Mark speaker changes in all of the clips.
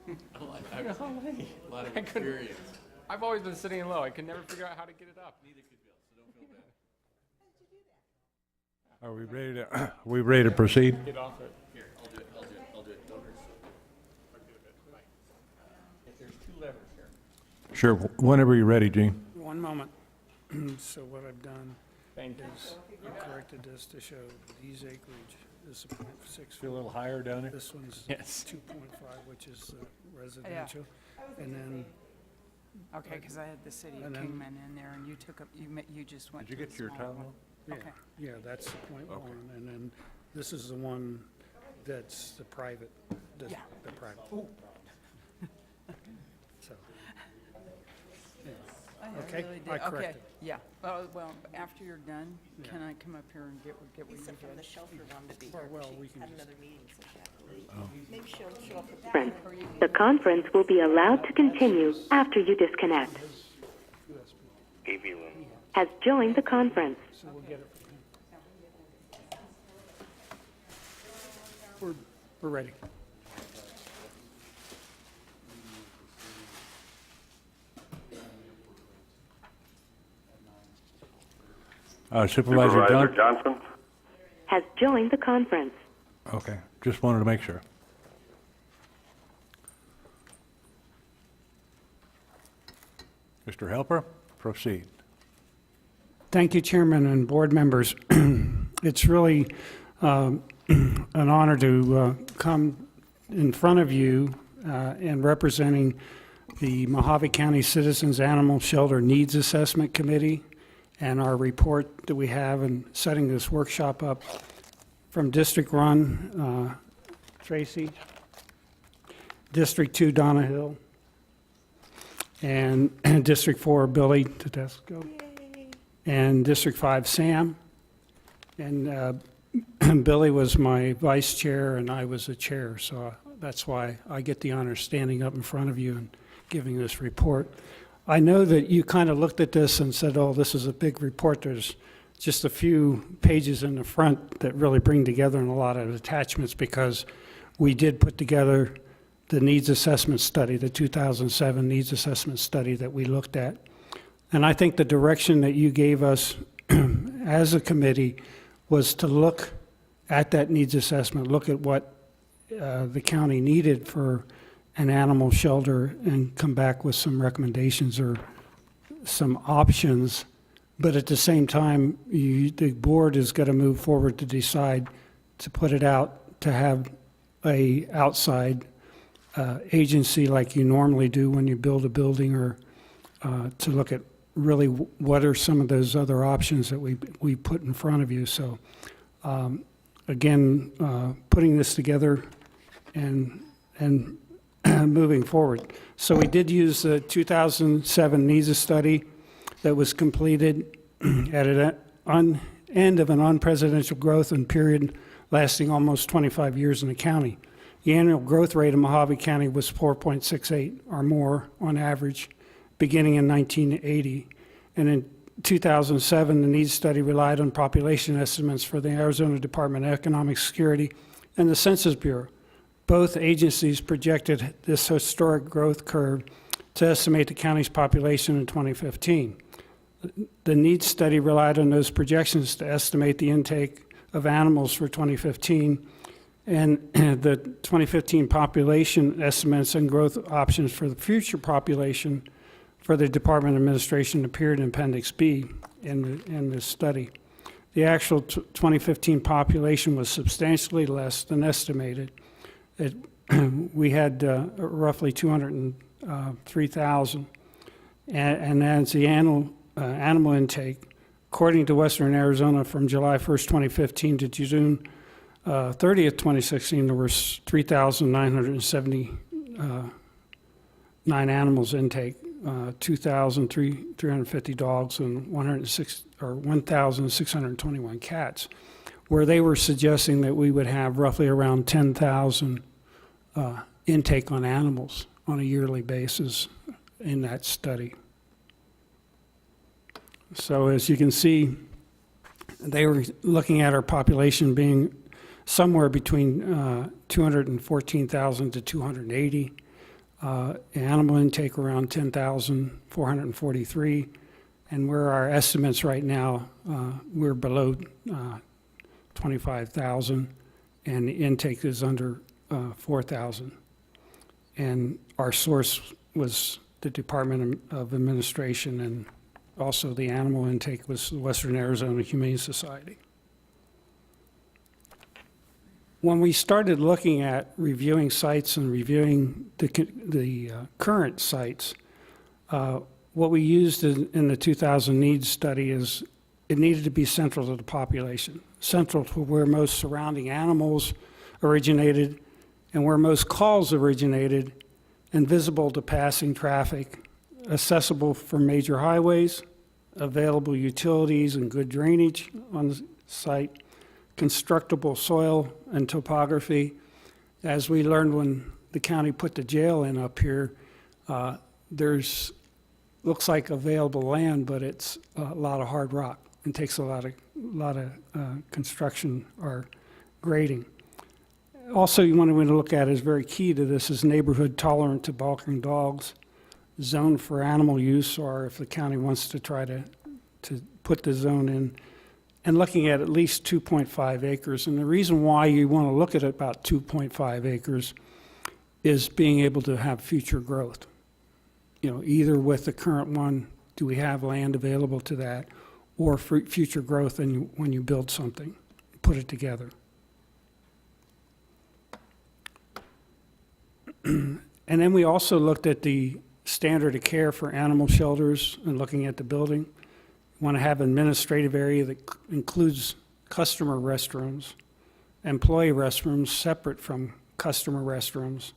Speaker 1: A lot of experience.
Speaker 2: I've always been sitting low. I can never figure out how to get it up.
Speaker 1: Neither could Bill, so don't feel bad.
Speaker 3: Are we ready to proceed?
Speaker 2: Get off it.
Speaker 1: Here, I'll do it. Don't hurt yourself. There's two levers here.
Speaker 3: Sure, whenever you're ready, Gene.
Speaker 4: One moment. So what I've done
Speaker 2: Thank you.
Speaker 4: is I corrected this to show these acreage is a .6.
Speaker 3: Feel a little higher down there?
Speaker 4: This one's
Speaker 2: Yes.
Speaker 4: 2.5, which is residential. And then,
Speaker 5: Okay, because I had the city of
Speaker 4: And then-
Speaker 5: Kingman in there, and you took up, you just went to
Speaker 3: Did you
Speaker 5: the
Speaker 3: get to your
Speaker 5: smaller
Speaker 3: title?
Speaker 5: one.
Speaker 4: yeah,
Speaker 5: Okay.
Speaker 4: yeah, that's the .1. And then this is the one that's the private, the
Speaker 5: Yeah.
Speaker 4: the private. So,
Speaker 5: I
Speaker 4: Okay,
Speaker 5: really did.
Speaker 4: I
Speaker 5: Okay,
Speaker 4: corrected.
Speaker 5: yeah. Well, after you're done, can I come up here and get what you
Speaker 6: Lisa from the
Speaker 5: did?
Speaker 6: shelter wanted to be
Speaker 4: Or,
Speaker 6: here,
Speaker 4: well,
Speaker 6: but
Speaker 4: we
Speaker 6: she
Speaker 4: can
Speaker 6: had
Speaker 4: just-
Speaker 6: another meeting, so she had to leave. Maybe she'll show up with that.
Speaker 7: Conference. The conference will be allowed to continue after you disconnect. Has joined the conference.
Speaker 4: So we'll get it from him. We're ready.
Speaker 3: Supervisor Johnson?
Speaker 8: Johnson?
Speaker 7: Has joined the conference.
Speaker 3: Okay, just wanted to make sure. Mr. Helper, proceed.
Speaker 4: Thank you, Chairman and board members. It's really an honor to come in front of you and representing the Mohave County Citizens Animal Shelter Needs Assessment Committee and our report that we have in setting this workshop up from District 1, Tracy, District 2, Donna Hill, and District 4, Billy Tedesco, and District 5, Sam. And Billy was my vice chair and I was the chair, so that's why I get the honor of standing up in front of you and giving this report. I know that you kind of looked at this and said, oh, this is a big report. There's just a few pages in the front that really bring together a lot of attachments because we did put together the needs assessment study, the 2007 needs assessment study that we looked at. And I think the direction that you gave us as a committee was to look at that needs assessment, look at what the county needed for an animal shelter and come back with some recommendations or some options. But at the same time, the board is going to move forward to decide to put it out to have a outside agency like you normally do when you build a building, or to look at really what are some of those other options that we put in front of you. So again, putting this together and moving forward. So we did use the 2007 NESA study that was completed at an end of an unprecedented growth and period lasting almost 25 years in the county. The annual growth rate in Mohave County was 4.68 or more on average, beginning in 1980. And in 2007, the needs study relied on population estimates for the Arizona Department of Economic Security and the Census Bureau. Both agencies projected this historic growth curve to estimate the county's population in 2015. The needs study relied on those projections to estimate the intake of animals for 2015, and the 2015 population estimates and growth options for the future population for the Department of Administration appeared in Appendix B in this study. The actual 2015 population was substantially less than estimated. We had roughly 203,000, and as the animal intake, according to Western Arizona, from July 1st, 2015 to June 30th, 2016, there were 3,979 animals intake, 2,350 dogs, and 1,621 cats, where they were suggesting that we would have roughly around 10,000 intake on animals on a yearly basis in that study. So as you can see, they were looking at our population being somewhere between 214,000 to 280. Animal intake around 10,443, and where our estimates right now, we're below 25,000, and the intake is under 4,000. And our source was the Department of Administration, and also the animal intake was the Western Arizona Humane Society. When we started looking at reviewing sites and reviewing the current sites, what we used in the 2000 needs study is it needed to be central to the population, central to where most surrounding animals originated and where most calls originated, and visible to passing traffic, accessible from major highways, available utilities and good drainage on the site, constructible soil and topography. As we learned when the county put the jail in up here, there's looks like available land, but it's a lot of hard rock and takes a lot of construction or grading. Also, you want to look at is very key to this is neighborhood tolerant to barking dogs, zone for animal use, or if the county wants to try to put the zone in, and looking at least 2.5 acres. And the reason why you want to look at about 2.5 acres is being able to have future growth. You know, either with the current one, do we have land available to that, or for future growth when you build something, put it together. And then we also looked at the standard of care for animal shelters and looking at the building. We want to have an administrative area that includes customer restrooms, employee restrooms separate from customer restrooms,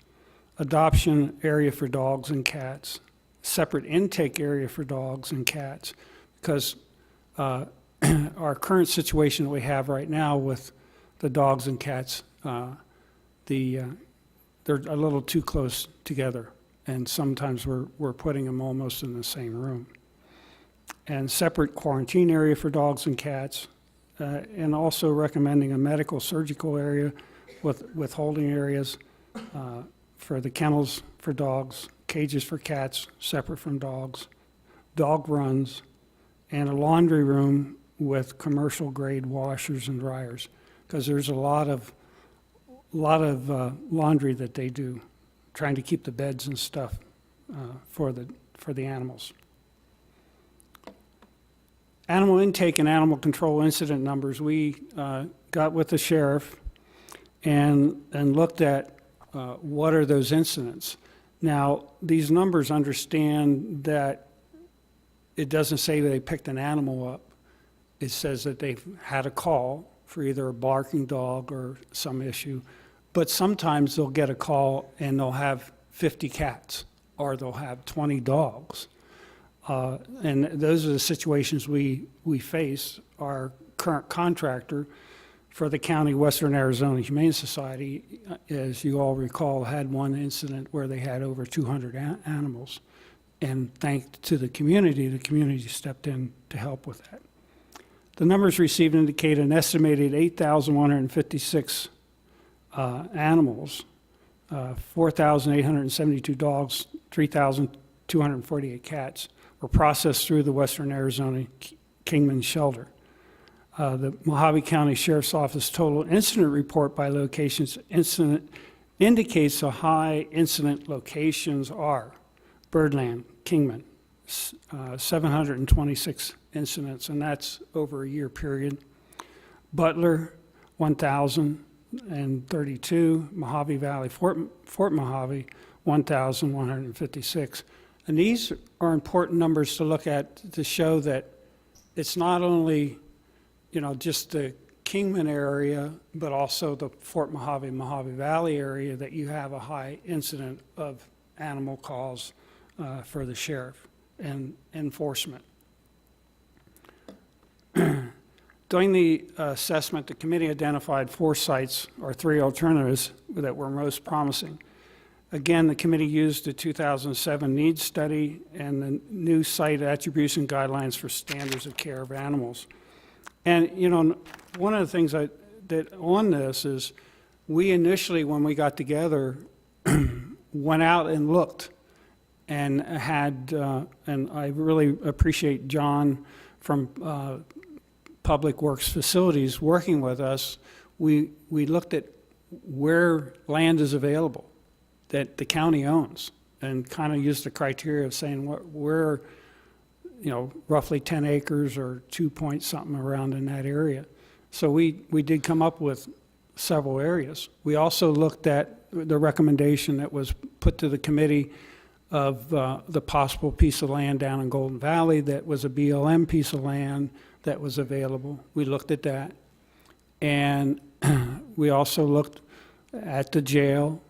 Speaker 4: adoption area for dogs and cats, separate intake area for dogs and cats, because our current situation that we have right now with the dogs and cats, they're a little too close together, and sometimes we're putting them almost in the same room. And separate quarantine area for dogs and cats, and also recommending a medical surgical area with withholding areas for the kennels for dogs, cages for cats separate from dogs, dog runs, and a laundry room with commercial grade washers and dryers, because there's a lot of laundry that they do, trying to keep the beds and stuff for the animals. Animal intake and animal control incident numbers, we got with the sheriff and looked at what are those incidents. Now, these numbers understand that it doesn't say they picked an animal up. It says that they've had a call for either a barking dog or some issue. But sometimes they'll get a call and they'll have 50 cats or they'll have 20 dogs. And those are the situations we face. Our current contractor for the county Western Arizona Humane Society, as you all recall, had one incident where they had over 200 animals. And thanks to the community stepped in to help with that. The numbers received indicate an estimated 8,156 animals, 4,872 dogs, 3,248 cats were processed through the Western Arizona Kingman Shelter. The Mohave County Sheriff's Office total incident report by locations incident indicates the high incident locations are Birdland, Kingman, 726 incidents, and that's over a year period. Butler, 1,032, Mohave Valley, Fort Mohave, 1,156. And these are important numbers to look at to show that it's not only, just the Kingman area, but also the Fort Mohave, Mohave Valley area that you have a high incident of animal calls for the sheriff and enforcement. During the assessment, the committee identified 4 sites or 3 alternatives that were most promising. Again, the committee used the 2007 needs study and the new site attribution guidelines for standards of care of animals. And, one of the things that on this is we initially, when we got together, went out and looked and and I really appreciate John from Public Works Facilities working with us. We looked at where land is available that the county owns and kind of used the criteria of saying where, roughly 10 acres or 2 point something around in that area. So we did come up with several areas. We also looked at the recommendation that was put to the committee of the possible piece of land down in Golden Valley that was a BLM piece of land that was available. We looked at that. And we also looked at the jail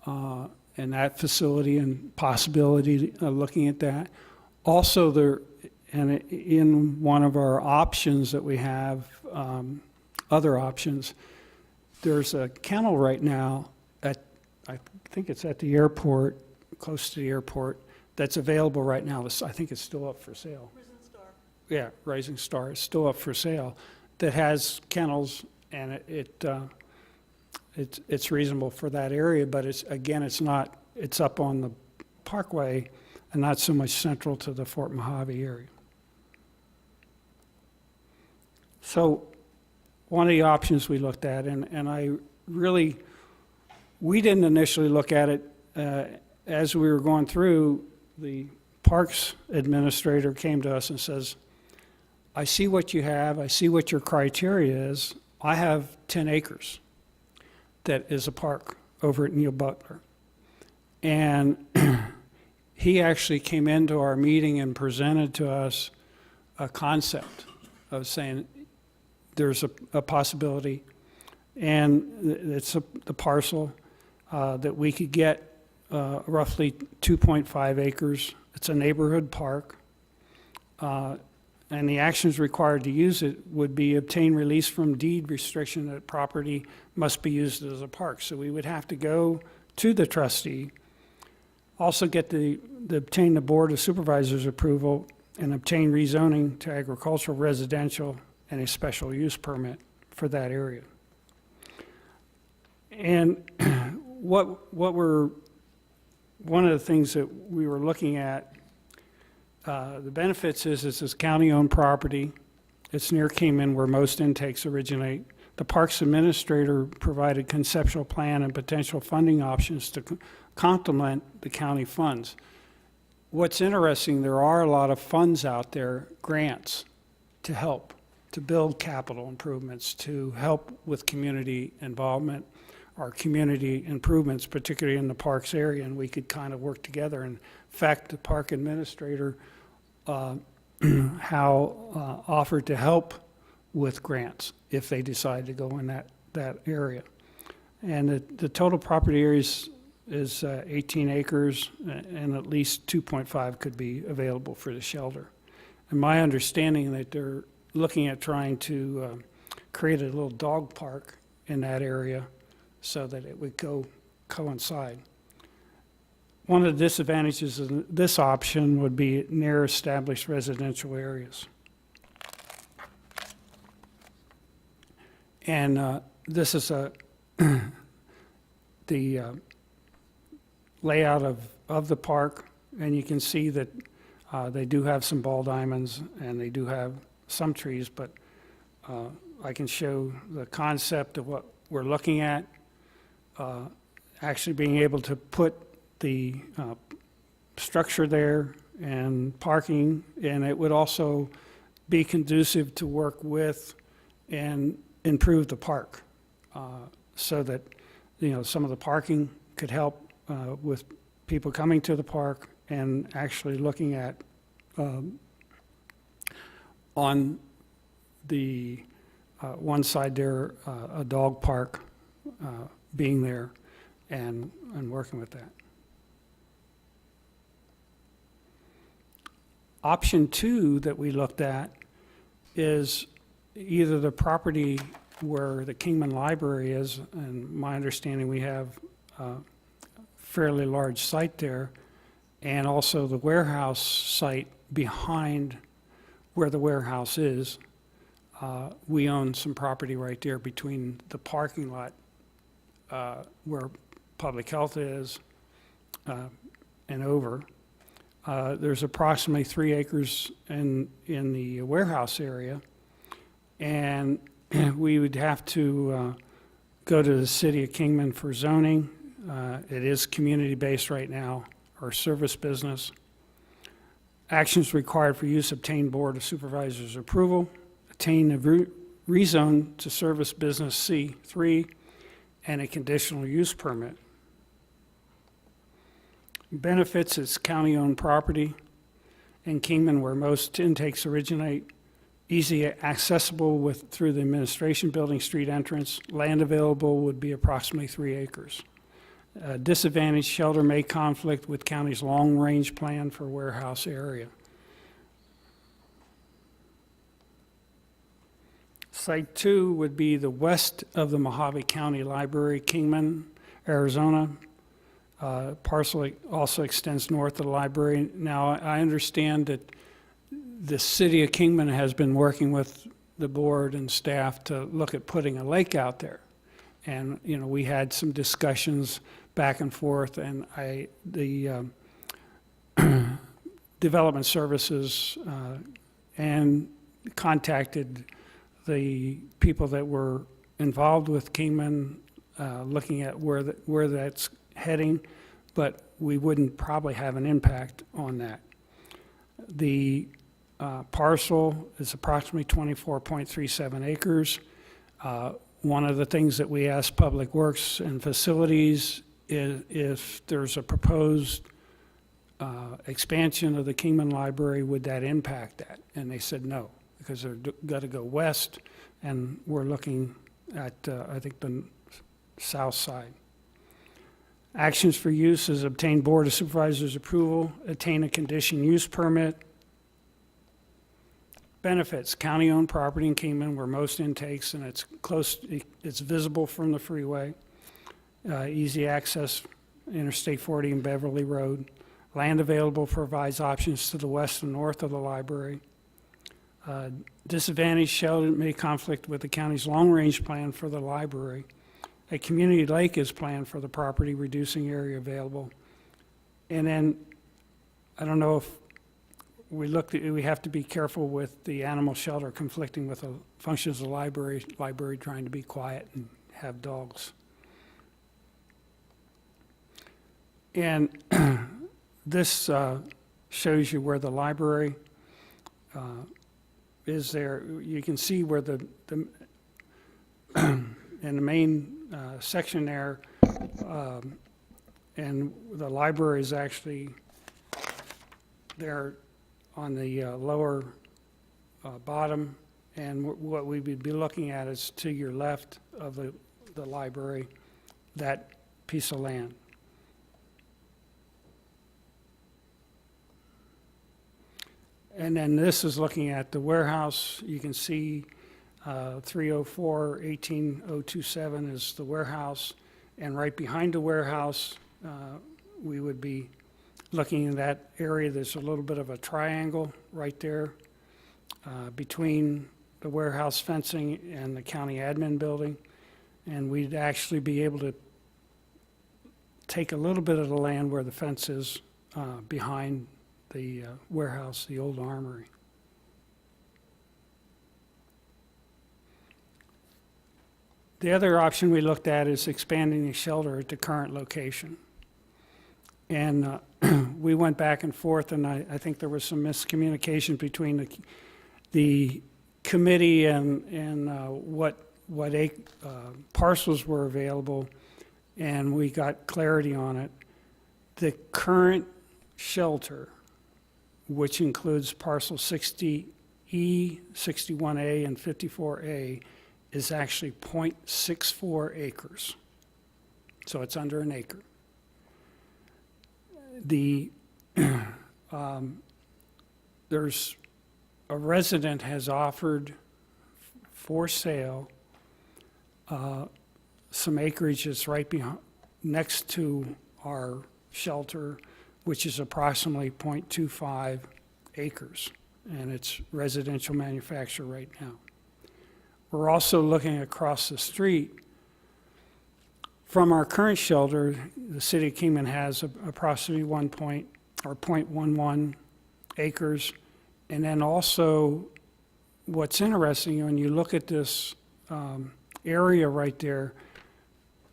Speaker 4: and that facility and possibility of looking at that. Also, in one of our options that we have, other options, there's a kennel right now I think it's at the airport, close to the airport, that's available right now. I think it's still up for sale.
Speaker 6: Prison Star.
Speaker 4: Yeah, Rising Star is still up for sale. That has kennels, and it's reasonable for that area, but it's up on the Parkway and not so much central to the Fort Mohave area. So one of the options we looked at, and we didn't initially look at it as we were going through, the Parks Administrator came to us and says, I see what you have, I see what your criteria is. I have 10 acres that is a park over at Neal Butler. And he actually came into our meeting and presented to us a concept of saying there's a possibility, and it's the parcel that we could get roughly 2.5 acres. It's a neighborhood park. And the actions required to use it would be obtain release from deed restriction that property must be used as a park. So we would have to go to the trustee, also get obtain the Board of Supervisors approval, and obtain rezoning to agricultural, residential, and a special use permit for that area. And one of the things that we were looking at, the benefits is it's county-owned property. It's near Kingman, where most intakes originate. The Parks Administrator provided conceptual plan and potential funding options to complement the county funds. What's interesting, there are a lot of funds out there, grants, to help, to build capital improvements, to help with community involvement or community improvements, particularly in the parks area, and we could kind of work together. In fact, the Park Administrator offered to help with grants if they decide to go in that area. And the total property area is 18 acres, and at least 2.5 could be available for the shelter. And my understanding that they're looking at trying to create a little dog park in that area so that it would coincide. One of the disadvantages of this option would be near established residential areas. And this is the layout of the park, and you can see that they do have some ball diamonds and they do have some trees, but I can show the concept of what we're looking at, actually being able to put the structure there and parking, and it would also be conducive to work with and improve the park so that some of the parking could help with people coming to the park, and actually looking at on the one side there a dog park being there and working with that. Option 2 that we looked at is either the property where the Kingman Library is, and my understanding we have a fairly large site there, and also the warehouse site behind where the warehouse is. We own some property right there between the parking lot where public health is and over. There's approximately 3 acres in the warehouse area, and we would have to go to the city of Kingman for zoning. It is community-based right now, or service business. Actions required for use: obtain Board of Supervisors approval, obtain a rezone to service business C3, and a conditional use permit. Benefits: it's county-owned property in Kingman where most intakes originate, easy accessible through the administration building street entrance. Land available would be approximately 3 acres. Disadvantage: shelter may conflict with county's long-range plan for warehouse area. Site 2 would be the west of the Mohave County Library, Kingman, Arizona. Parcel also extends north of the library. Now, I understand that the city of Kingman has been working with the board and staff to look at putting a lake out there. And, we had some discussions back and forth, and the Development Services and contacted the people that were involved with Kingman, looking at where that's heading, but we wouldn't probably have an impact on that. The parcel is approximately 24.37 acres. One of the things that we asked Public Works and Facilities is if there's a proposed expansion of the Kingman Library, would that impact that? And they said no, because they're got to go west, and we're looking at, I think, the south side. Actions for use is obtain Board of Supervisors approval, attain a condition use permit. Benefits: county-owned property in Kingman where most intakes, and it's visible from the freeway. Easy access, Interstate 40 and Beverly Road. Land available provides options to the west and north of the library. Disadvantage: shelter may conflict with the county's long-range plan for the library. A community lake is planned for the property, reducing area available. And then, I don't know if we have to be careful with the animal shelter conflicting with the functions of the library trying to be quiet and have dogs. And this shows you where the library is there. You can see where the in the main section there, and the library is actually there on the lower bottom, and what we would be looking at is to your left of the library, that piece of land. And then this is looking at the warehouse. You can see 304-18027 is the warehouse, and right behind the warehouse, we would be looking in that area. There's a little bit of a triangle right there between the warehouse fencing and the county admin building, and we'd actually be able to take a little bit of the land where the fence is behind the warehouse, the old armory. The other option we looked at is expanding the shelter at the current location. And we went back and forth, and I think there was some miscommunication between the committee and what parcels were available, and we got clarity on it. The current shelter, which includes parcel 60E, 61A, and 54A, is actually 0.64 acres. So it's under an acre. There's a resident has offered for sale some acreage that's right behind, next to our shelter, which is approximately 0.25 acres, and it's residential manufacture right now. We're also looking across the street From our current shelter, the city of Kingman has approximately 0.11 acres. And then also, what's interesting, when you look at this area right there,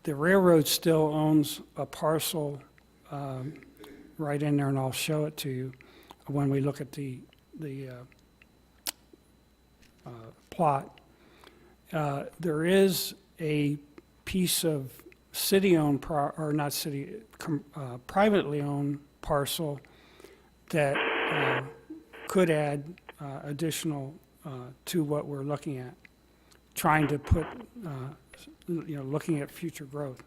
Speaker 4: the railroad still owns a parcel right in there, and I'll show it to you when we look at the plot. There is a piece of city-owned, or not city, privately owned parcel that could add additional to what we're looking at, trying to put, looking at future growth.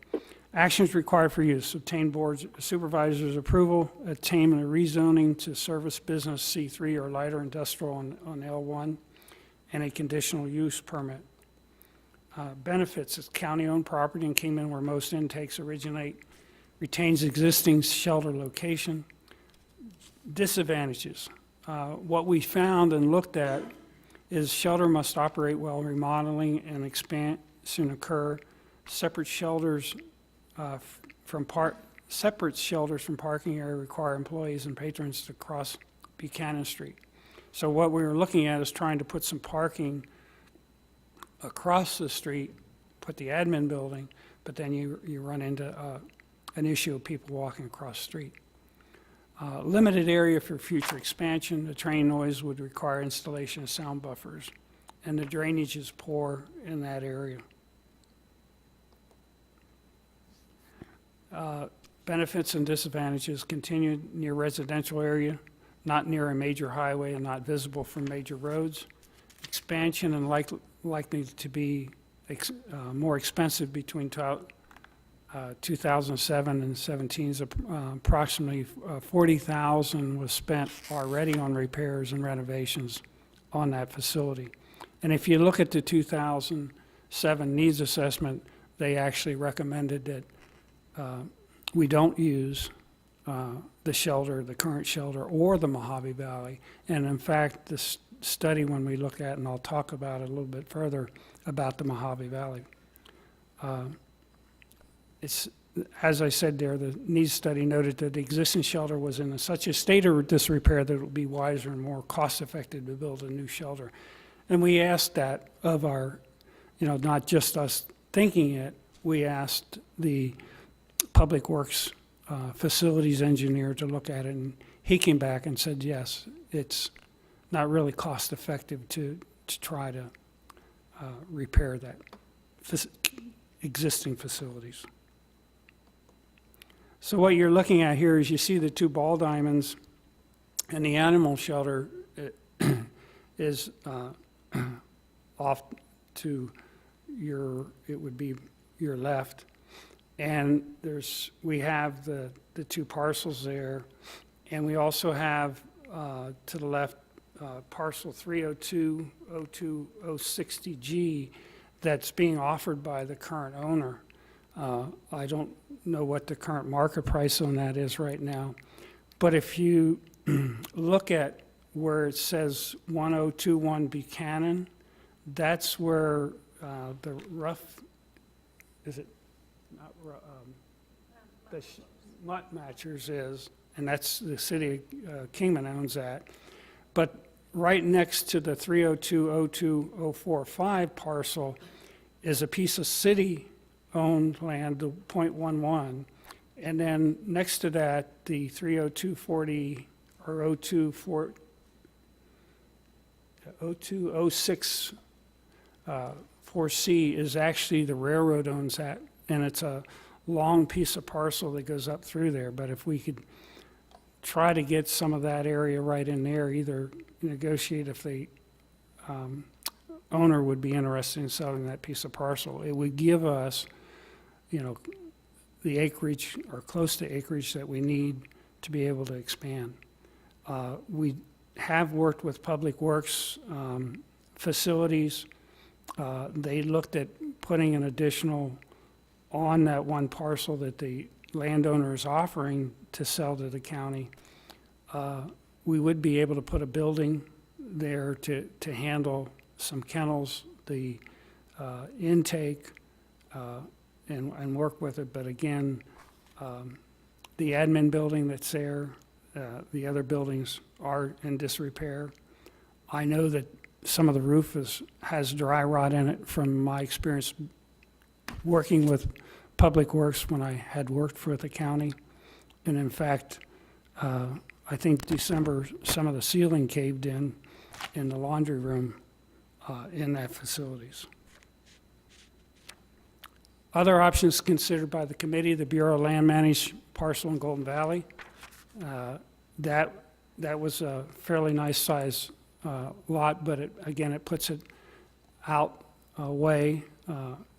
Speaker 4: Actions required for use: obtain board supervisors' approval, obtain a rezoning to service business C3 or lighter industrial on L1, and a conditional use permit. Benefits: it's county-owned property in Kingman where most intakes originate, retains existing shelter location. Disadvantages: what we found and looked at is shelter must operate while remodeling and expansion occur. Separate shelters from parking area require employees and patrons to cross Buchanan Street. So what we were looking at is trying to put some parking across the street, put the admin building, but then you run into an issue of people walking across the street. Limited area for future expansion. The train noise would require installation of sound buffers, and the drainage is poor in that area. Benefits and disadvantages: continued near residential area, not near a major highway and not visible from major roads. Expansion and likely to be more expensive between 2007 and 17. Approximately $40,000 was spent already on repairs and renovations on that facility. And if you look at the 2007 needs assessment, they actually recommended that we don't use the shelter, the current shelter, or the Mohave Valley. And in fact, this study, when we look at, and I'll talk about it a little bit further, about the Mohave Valley. It's, as I said there, the needs study noted that the existing shelter was in such a state of disrepair that it would be wiser and more cost-effective to build a new shelter. And we asked that of our, not just us thinking it, we asked the Public Works facilities engineer to look at it, and he came back and said, yes, it's not really cost-effective to try to repair that existing facilities. So what you're looking at here is you see the two ball diamonds, and the animal shelter is off to it would be your left. And we have the two parcels there, and we also have to the left parcel 302-060G that's being offered by the current owner. I don't know what the current market price on that is right now, but if you look at where it says 1021 Buchanan, that's where the Mutt Matchers is, and that's the city of Kingman owns that. But right next to the 302-02045 parcel is a piece of city-owned land, the .11, and then next to that, the 30240 or 0206 4C is actually the railroad owns that, and it's a long piece of parcel that goes up through there. But if we could try to get some of that area right in there, either negotiate if the owner would be interested in selling that piece of parcel, it would give us, the acreage or close to acreage that we need to be able to expand. We have worked with Public Works facilities. They looked at putting an additional on that one parcel that the landowner is offering to sell to the county. We would be able to put a building there to handle some kennels, the intake, and work with it. But again, the admin building that's there, the other buildings are in disrepair. I know that some of the roof has dry rot in it from my experience working with Public Works when I had worked for the county. And in fact, I think December, some of the ceiling caved in the laundry room in that facilities. Other options considered by the committee, the Bureau of Land Managed parcel in Golden Valley. That was a fairly nice size lot, but it puts it out away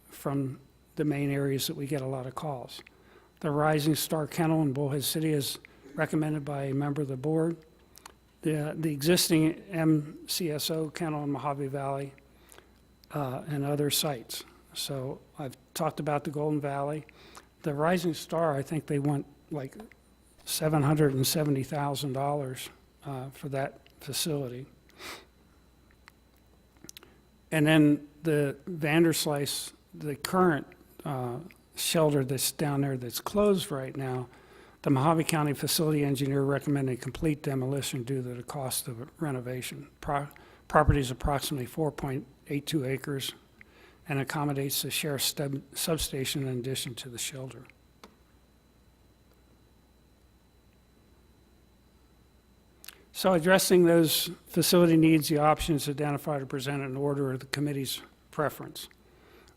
Speaker 4: from the main areas that we get a lot of calls. The Rising Star Kennel in Bullhead City is recommended by a member of the board. The existing MCSO kennel in Mohave Valley and other sites. So I've talked about the Golden Valley. The Rising Star, I think they want like $770,000 for that facility. And then the Vanderslice, the current shelter that's down there that's closed right now, the Mohave County facility engineer recommended complete demolition due to the cost of renovation. Property is approximately 4.82 acres and accommodates the sheriff's substation in addition to the shelter. So addressing those facility needs, the options identified are presented in order of the committee's preference.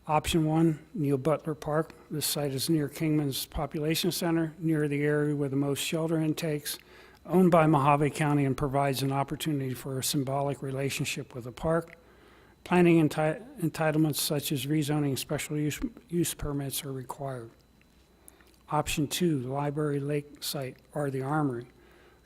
Speaker 4: Option 1, Neal Butler Park. This site is near Kingman's Population Center, near the area with the most shelter intakes, owned by Mohave County, and provides an opportunity for a symbolic relationship with the park. Planning entitlements such as rezoning and special use permits are required. Option 2, the Library Lake site or the Armory.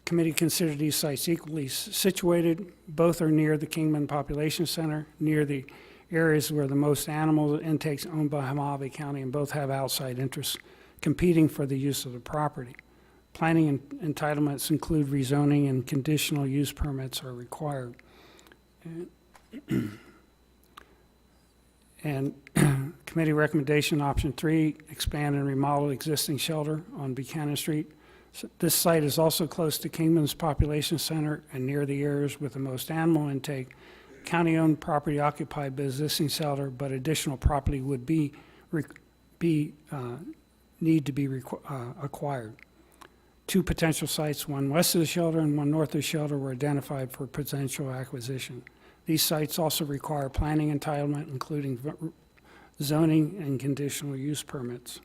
Speaker 4: Committee considered these sites equally situated. Both are near the Kingman Population Center, near the areas where the most animal intakes owned by Mohave County, and both have outside interests competing for the use of the property. Planning entitlements include rezoning and conditional use permits are required. And committee recommendation, option 3, expand and remodel existing shelter on Buchanan Street. So this site is also close to Kingman's Population Center and near the areas with the most animal intake. County-owned property occupied by existing shelter, but additional property would need to be acquired. 2 potential sites, one west of the shelter and one north of the shelter, were identified for potential acquisition. These sites also require planning entitlement, including zoning and conditional use permits.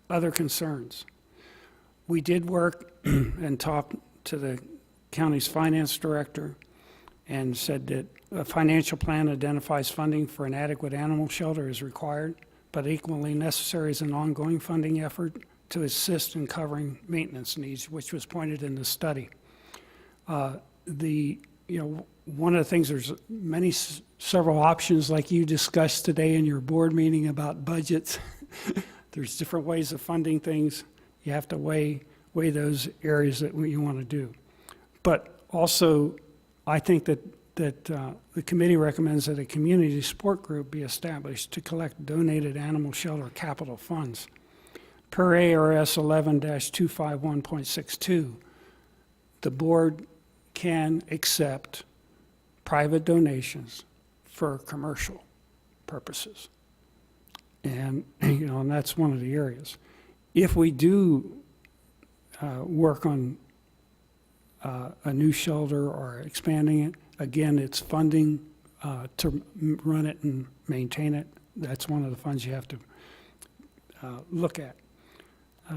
Speaker 4: Other concerns. We did work and talk to the county's finance director and said that a financial plan identifies funding for an adequate animal shelter is required, but equally necessary is an ongoing funding effort to assist in covering maintenance needs, which was pointed in the study. One of the things, there's several options like you discussed today in your board meeting about budgets. There's different ways of funding things. You have to weigh those areas that you want to do. But also, I think that the committee recommends that a community support group be established to collect donated animal shelter capital funds. Per ARS 11-251.62, the board can accept private donations for commercial purposes. And, and that's one of the areas. If we do work on a new shelter or expanding it, again, it's funding to run it and maintain it. That's one of the funds you have to look at.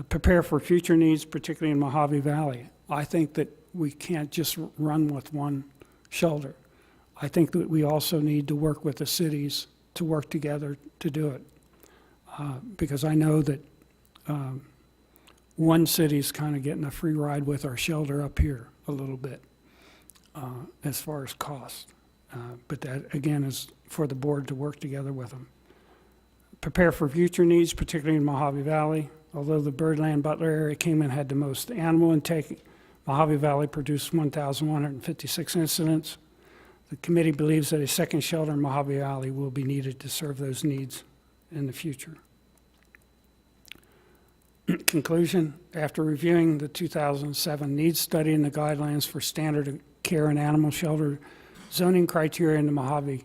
Speaker 4: Prepare for future needs, particularly in Mohave Valley. I think that we can't just run with one shelter. I think that we also need to work with the cities to work together to do it. Because I know that one city's kind of getting a free ride with our shelter up here a little bit as far as cost. But that, again, is for the board to work together with them. Prepare for future needs, particularly in Mohave Valley. Although the Birdland Butler area came in had the most animal intake, Mohave Valley produced 1,156 incidents. The committee believes that a second shelter in Mohave Valley will be needed to serve those needs in the future. Conclusion, after reviewing the 2007 needs study and the guidelines for standard of care in animal shelter zoning criteria in the Mohave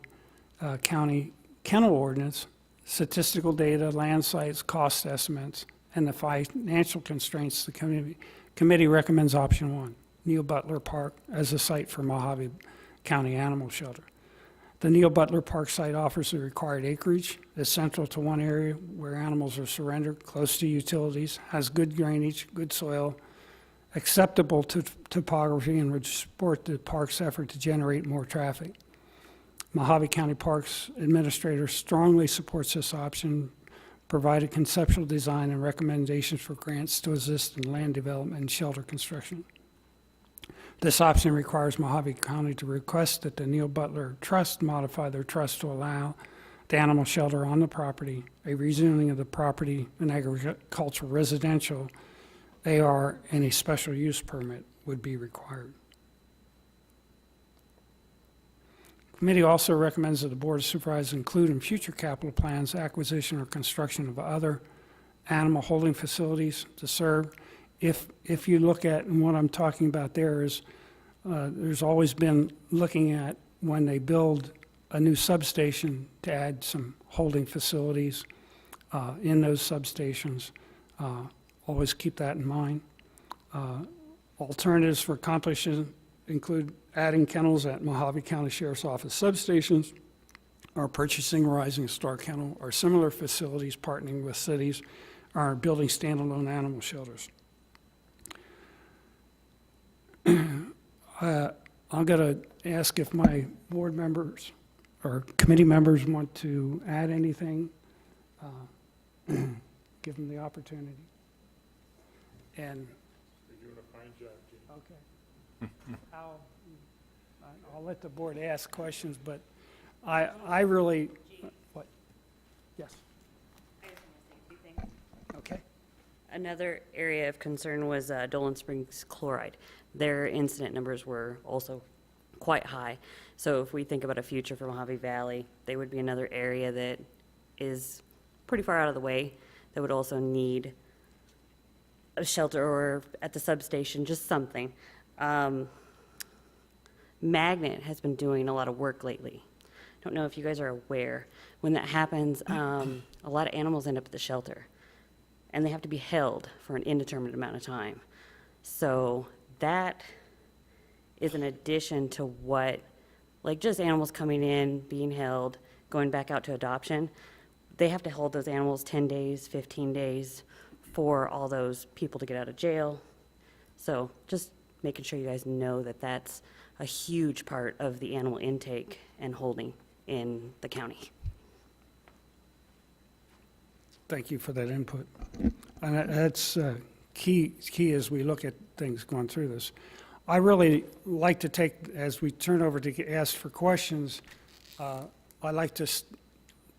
Speaker 4: County Kennel Ordinance, statistical data, land sites, cost estimates, and the financial constraints, the committee recommends option 1, Neal Butler Park as a site for Mohave County Animal Shelter. The Neal Butler Park site offers the required acreage, is central to one area where animals are surrendered, close to utilities, has good drainage, good soil, acceptable to topography, and would support the park's effort to generate more traffic. Mohave County Parks Administrator strongly supports this option, provided conceptual design and recommendations for grants to assist in land development and shelter construction. This option requires Mohave County to request that the Neal Butler Trust modify their trust to allow the animal shelter on the property, a rezoning of the property in agricultural residential, AR, and a special use permit would be required. The committee also recommends that the Board of Supervisors include in future capital plans acquisition or construction of other animal holding facilities to serve. If you look at, and what I'm talking about there is, there's always been looking at when they build a new substation to add some holding facilities in those substations. Always keep that in mind. Alternatives for accomplishing include adding kennels at Mohave County Sheriff's Office substations, or purchasing a Rising Star Kennel or similar facilities, partnering with cities, or building standalone animal shelters. I'm going to ask if my board members or committee members want to add anything. Give them the opportunity. And you're doing a fine job, Jim. Okay. I'll let the board ask questions, but I really, what? Yes.
Speaker 8: I just want to say 2 things.
Speaker 4: Okay.
Speaker 8: Another area of concern was Dolan Springs chloride. Their incident numbers were also quite high. So if we think about a future for Mohave Valley, they would be another area that is pretty far out of the way that would also need a shelter or at the substation, just something. Magnet has been doing a lot of work lately. Don't know if you guys are aware. When that happens, a lot of animals end up at the shelter, and they have to be held for an indeterminate amount of time. So that is an addition to what, like just animals coming in, being held, going back out to adoption. They have to hold those animals 10 days, 15 days for all those people to get out of jail. So just making sure you guys know that that's a huge part of the animal intake and holding in the county.
Speaker 4: Thank you for that input. And that's key as we look at things going through this. I really like to take, as we turn over to ask for questions, I'd like to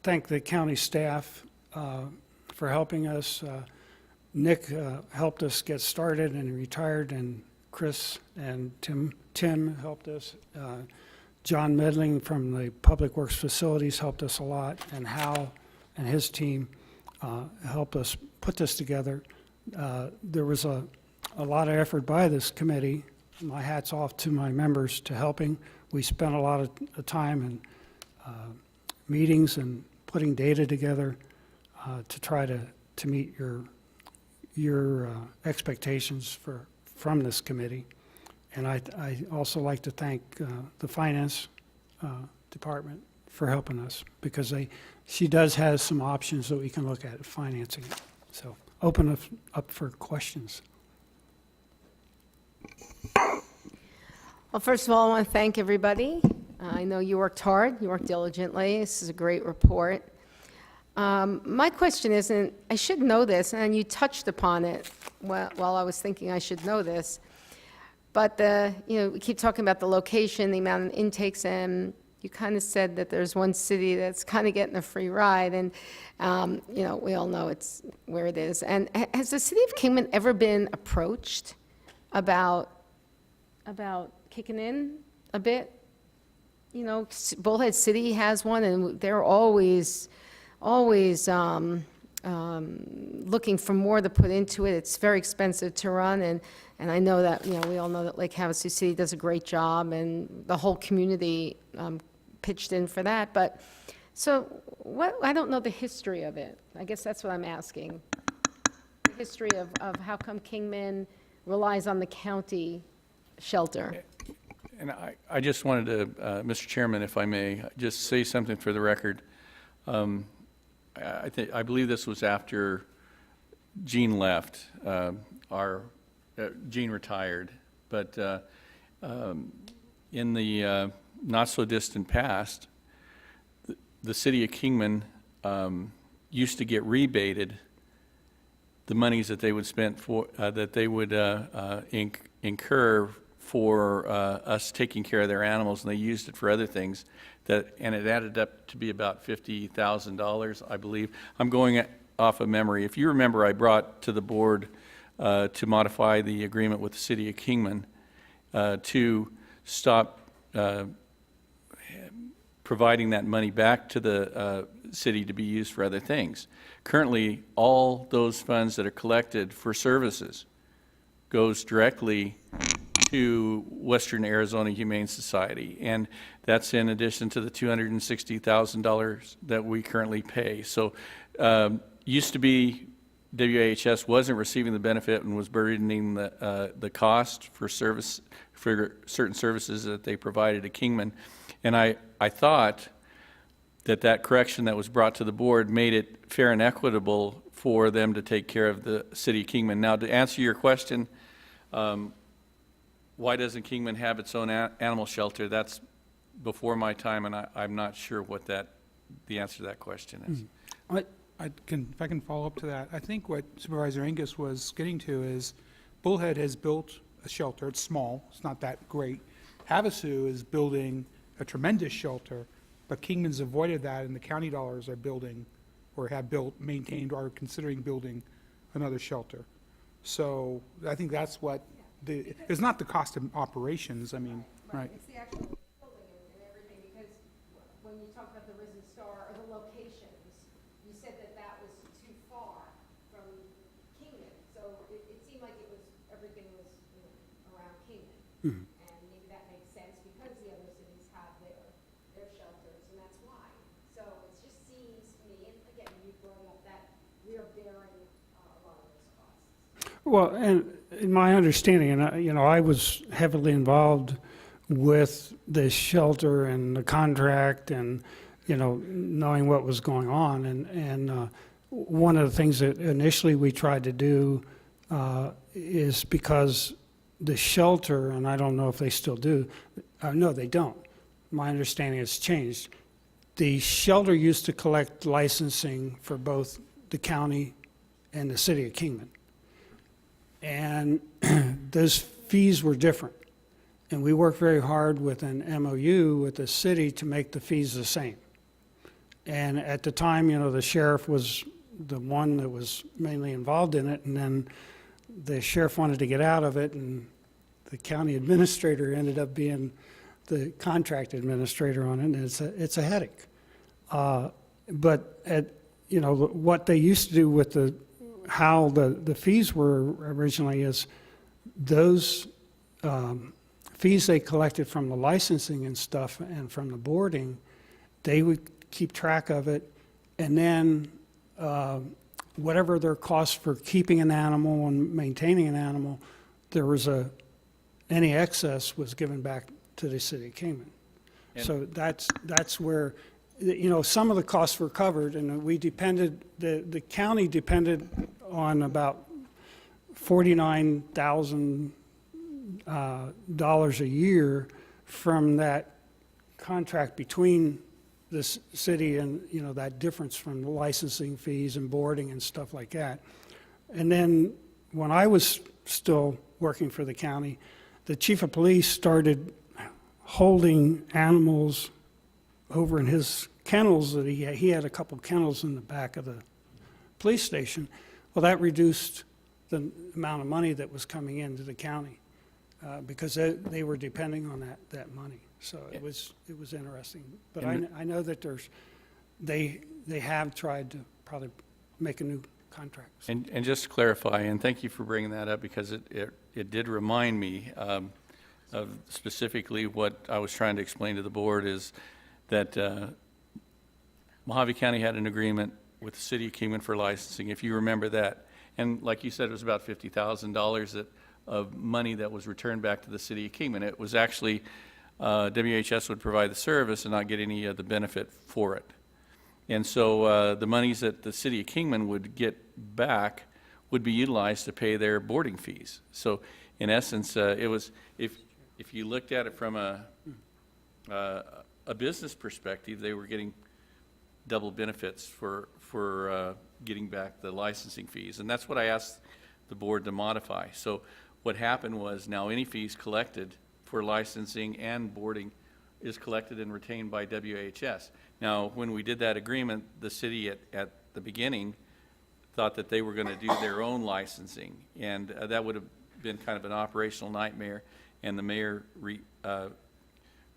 Speaker 4: thank the county staff for helping us. Nick helped us get started and retired, and Chris and Tim helped us. John Medling from the Public Works Facilities helped us a lot, and Hal and his team helped us put this together. There was a lot of effort by this committee. My hat's off to my members to helping. We spent a lot of time in meetings and putting data together to try to meet your expectations from this committee. And I also like to thank the finance department for helping us, because she does have some options that we can look at financing it. So open up for questions.
Speaker 9: Well, first of all, I want to thank everybody. I know you worked hard, you worked diligently. This is a great report. My question isn't, I should know this, and you touched upon it while I was thinking I should know this, but we keep talking about the location, the amount of intakes, and you kind of said that there's one city that's kind of getting a free ride, and we all know it's where it is. And has the city of Kingman ever been approached about kicking in a bit? Bullhead City has one, and they're always always looking for more to put into it. It's very expensive to run, and I know that, we all know that Lake Havasu City does a great job, and the whole community pitched in for that. But, so, I don't know the history of it. I guess that's what I'm asking. The history of how come Kingman relies on the county shelter.
Speaker 1: And I just wanted to, Mr. Chairman, if I may, just say something for the record. I believe this was after Gene left, Gene retired, but in the not-so-distant past, the city of Kingman used to get rebated the monies that they would spend for, that they would incur for us taking care of their animals, and they used it for other things. And it added up to be about $50,000, I believe. I'm going off of memory. If you remember, I brought to the board to modify the agreement with the city of Kingman to stop providing that money back to the city to be used for other things. Currently, all those funds that are collected for services goes directly to Western Arizona Humane Society, and that's in addition to the $260,000 that we currently pay. So used to be WAHS wasn't receiving the benefit and was burdening the cost for service for certain services that they provided to Kingman. And I thought that correction that was brought to the board made it fair and equitable for them to take care of the city of Kingman. Now, to answer your question, why doesn't Kingman have its own animal shelter? That's before my time, and I'm not sure what the answer to that question is.
Speaker 10: If I can follow up to that, I think what Supervisor Angus was getting to is Bullhead has built a shelter. It's small. It's not that great. Havasu is building a tremendous shelter, but Kingman's avoided that, and the county dollars are building or have built, maintained, or are considering building another shelter. So I think that's what it's not the cost of operations, I mean, right.
Speaker 9: It's the actual building and everything, because when you talk about the Risen Star or the locations, you said that was too far from Kingman. So it seemed like everything was around Kingman.
Speaker 4: Mhm.
Speaker 9: And maybe that makes sense because the other cities have their shelters, and that's why. So it just seems to me, and again, you brought up that we are bearing a lot of those costs.
Speaker 4: Well, and in my understanding, and I was heavily involved with the shelter and the contract and, knowing what was going on. And one of the things that initially we tried to do is because the shelter, and I don't know if they still do, no, they don't. My understanding has changed. The shelter used to collect licensing for both the county and the city of Kingman. And those fees were different. And we worked very hard with an MOU with the city to make the fees the same. And at the time, the sheriff was the one that was mainly involved in it, and then the sheriff wanted to get out of it, and the county administrator ended up being the contract administrator on it, and it's a headache. But what they used to do with how the fees were originally is those fees they collected from the licensing and stuff and from the boarding, they would keep track of it, and then whatever their cost for keeping an animal and maintaining an animal, there was any excess was given back to the city of Kingman. So that's where some of the costs were covered, and we depended, the county depended on about $49,000 a year from that contract between the city and, that difference from the licensing fees and boarding and stuff like that. And then when I was still working for the county, the chief of police started holding animals over in his kennels that he had a couple kennels in the back of the police station. Well, that reduced the amount of money that was coming into the county because they were depending on that money. So it was interesting. But I know that there's they have tried to probably make a new contract.
Speaker 1: And just to clarify, and thank you for bringing that up, because it did remind me of specifically what I was trying to explain to the board, is that Mohave County had an agreement with the city of Kingman for licensing, if you remember that. And like you said, it was about $50,000 of money that was returned back to the city of Kingman. It was actually, WHS would provide the service and not get any of the benefit for it. And so the monies that the city of Kingman would get back would be utilized to pay their boarding fees. So in essence, it was, if you looked at it from a business perspective, they were getting double benefits for getting back the licensing fees. And that's what I asked the board to modify. So what happened was, now any fees collected for licensing and boarding is collected and retained by WHS. Now, when we did that agreement, the city at the beginning thought that they were going to do their own licensing, and that would have been kind of an operational nightmare, and the mayor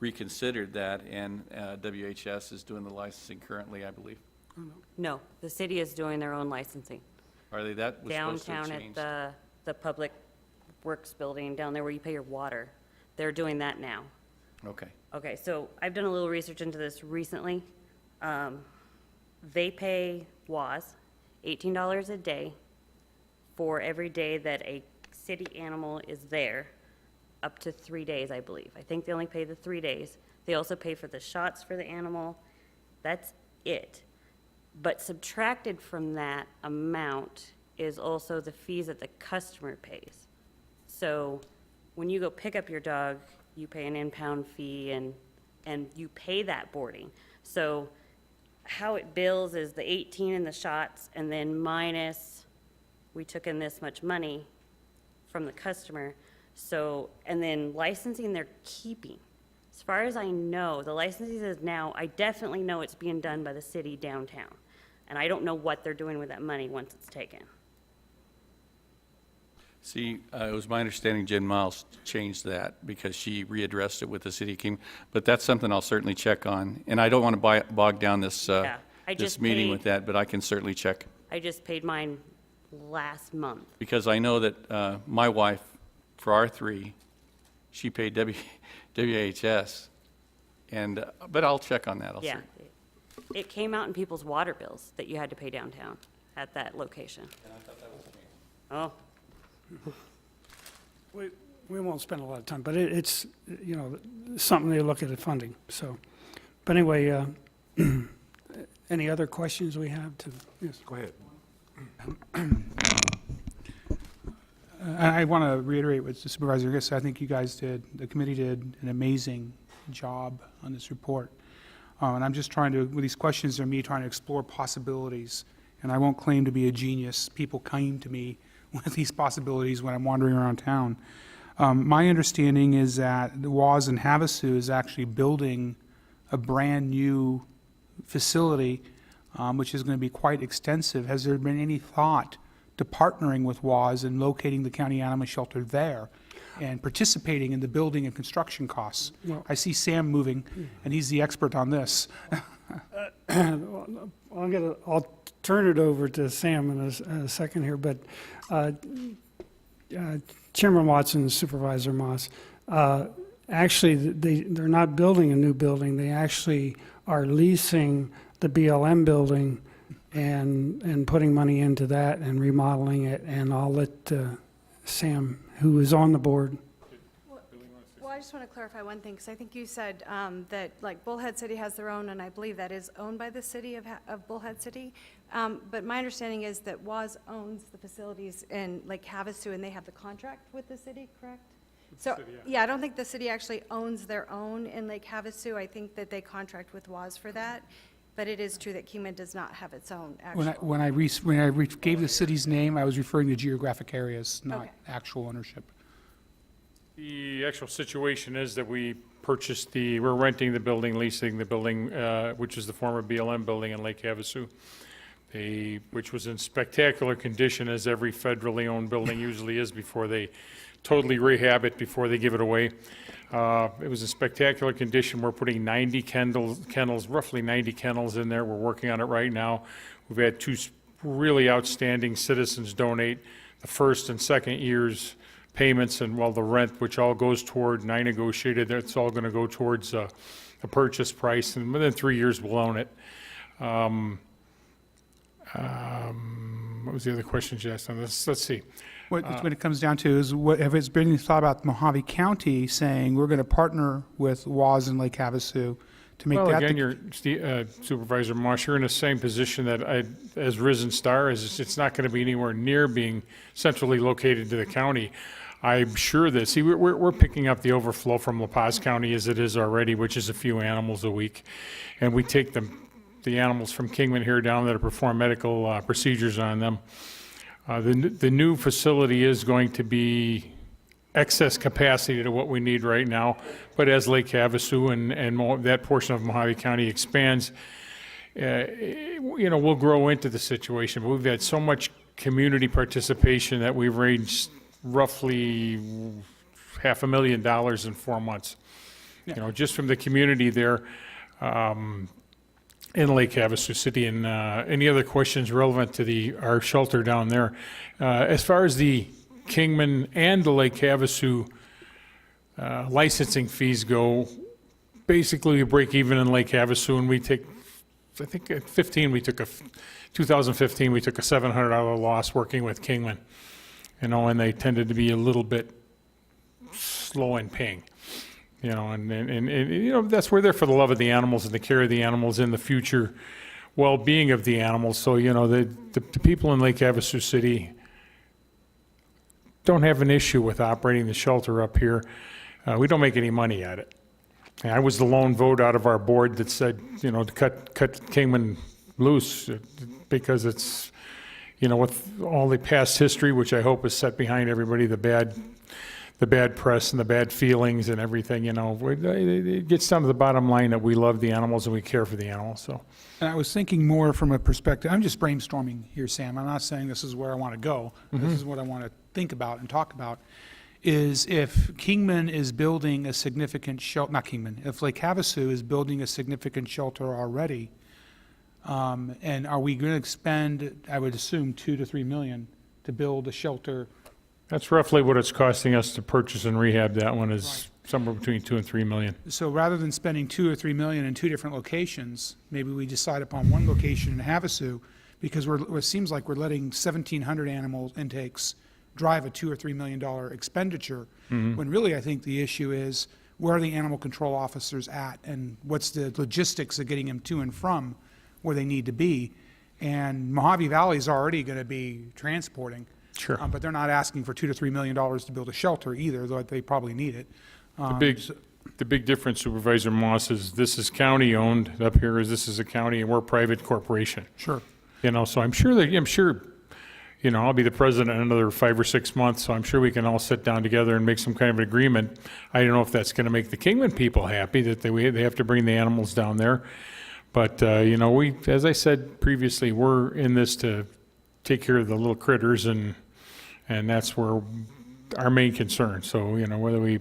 Speaker 1: reconsidered that, and WHS is doing the licensing currently, I believe.
Speaker 8: No, the city is doing their own licensing.
Speaker 1: Are they? That was supposed to have
Speaker 8: Downtown
Speaker 1: changed.
Speaker 8: at the Public Works building down there where you pay your water, they're doing that now.
Speaker 1: Okay.
Speaker 8: Okay, so I've done a little research into this recently. They pay WAS $18 a day for every day that a city animal is there, up to 3 days, I believe. I think they only pay the 3 days. They also pay for the shots for the animal. That's it. But subtracted from that amount is also the fees that the customer pays. So when you go pick up your dog, you pay an impound fee and you pay that boarding. So how it bills is the 18 and the shots, and then minus, we took in this much money from the customer. So, and then licensing they're keeping. As far as I know, the licensing is now, I definitely know it's being done by the city downtown. And I don't know what they're doing with that money once it's taken.
Speaker 1: See, it was my understanding Jen Miles changed that because she readdressed it with the city of Kingman. But that's something I'll certainly check on. And I don't want to bog down this,
Speaker 8: Yeah, I
Speaker 1: this
Speaker 8: just
Speaker 1: meeting
Speaker 8: paid-
Speaker 1: with that, but I can certainly check.
Speaker 8: I just paid mine last month.
Speaker 1: Because I know that my wife, for our three, she paid WHS. And, but I'll check on that.
Speaker 8: Yeah. It came out in people's water bills that you had to pay downtown at that location. Oh,
Speaker 4: We won't spend a lot of time, but it's, you know, something they look at the funding, so. But anyway, any other questions we have to, yes?
Speaker 3: Go ahead.
Speaker 10: I want to reiterate what Supervisor Giss said. I think you guys did, the committee did an amazing job on this report. And I'm just trying to, with these questions, they're me trying to explore possibilities. And I won't claim to be a genius. People came to me with these possibilities when I'm wandering around town. My understanding is that the WAS in Havasu is actually building a brand-new facility, which is going to be quite extensive. Has there been any thought to partnering with WAS and locating the county animal shelter there and participating in the building and construction costs?
Speaker 4: Well-
Speaker 10: I see Sam moving, and he's the expert on this.
Speaker 4: I'll turn it over to Sam in a second here, but Chairman Watson, Supervisor Moss, actually, they're not building a new building. They actually are leasing the BLM building and putting money into that and remodeling it. And I'll let Sam, who is on the board.
Speaker 11: Well, I just want to clarify one thing, because I think you said that, like, Bullhead City has their own, and I believe that is owned by the city of Bullhead City. But my understanding is that WAS owns the facilities in Lake Havasu, and they have the contract with the city, correct? So, yeah, I don't think the city actually owns their own in Lake Havasu. I think that they contract with WAS for that. But it is true that Kingman does not have its own actual.
Speaker 10: When I gave the city's name, I was referring to geographic areas, not
Speaker 11: Okay.
Speaker 10: actual ownership.
Speaker 2: The actual situation is that we're renting the building, leasing the building, which is the former BLM building in Lake Havasu, which was in spectacular condition, as every federally owned building usually is before they totally rehab it, before they give it away. It was in spectacular condition. We're putting 90 kennels, roughly 90 kennels in there. We're working on it right now. We've had two really outstanding citizens donate the first and second year's payments and, well, the rent, which all goes toward, and I negotiated that it's all going to go towards the purchase price, and within 3 years we'll own it. What was the other question you asked on this? Let's see.
Speaker 10: What it comes down to is, have it been thought about Mohave County saying, we're going to partner with WAS and Lake Havasu to make
Speaker 2: Well,
Speaker 10: that?
Speaker 2: again, you're, Supervisor Moss, you're in the same position that as Risen Star is. It's not going to be anywhere near being centrally located to the county. I'm sure that, see, we're picking up the overflow from La Paz County as it is already, which is a few animals a week. And we take the animals from Kingman here down there to perform medical procedures on them. The new facility is going to be excess capacity to what we need right now, but as Lake Havasu and that portion of Mohave County expands, we'll grow into the situation. But we've had so much community participation that we've raised roughly $500,000 in 4 months. Just from the community there in Lake Havasu City. And any other questions relevant to our shelter down there? As far as the Kingman and the Lake Havasu licensing fees go, basically we break even in Lake Havasu, and we take, I think at 2015 we took a $700 loss working with Kingman. And they tended to be a little bit slow in paying. And that's we're there for the love of the animals and the care of the animals and the future well-being of the animals. So, the people in Lake Havasu City don't have an issue with operating the shelter up here. We don't make any money at it. And I was the lone vote out of our board that said, to cut Kingman loose because it's, with all the past history, which I hope is set behind everybody, the bad press and the bad feelings and everything, it gets down to the bottom line that we love the animals and we care for the animals. So,
Speaker 10: And I was thinking more from a perspective, I'm just brainstorming here, Sam. I'm not saying this is where I want to go. This is what I want to think about and talk about, is if Kingman is building a significant shelter, not Kingman, if Lake Havasu is building a significant shelter already, and are we going to expend, I would assume, $2 to $3 million to build a shelter?
Speaker 2: that's roughly what it's costing us to purchase and rehab that one is somewhere between $2 and $3 million.
Speaker 10: So rather than spending $2 or $3 million in two different locations, maybe we decide upon one location in Havasu, because it seems like we're letting 1,700 animal intakes drive a $2 or $3 million expenditure, when really I think the issue is, where are the animal control officers at, and what's the logistics of getting them to and from where they need to be? And Mohave Valley is already going to be transporting.
Speaker 2: Sure.
Speaker 10: But they're not asking for $2 to $3 million to build a shelter either, though they probably need it.
Speaker 2: The big difference, Supervisor Moss, is this is county-owned up here, this is a county, and we're a private corporation.
Speaker 10: Sure.
Speaker 2: So I'm sure, I'll be the president in another 5 or 6 months, so I'm sure we can all sit down together and make some kind of an agreement. I don't know if that's going to make the Kingman people happy, that they have to bring the animals down there. But, we, as I said previously, we're in this to take care of the little critters, and that's where our main concern. So, whether we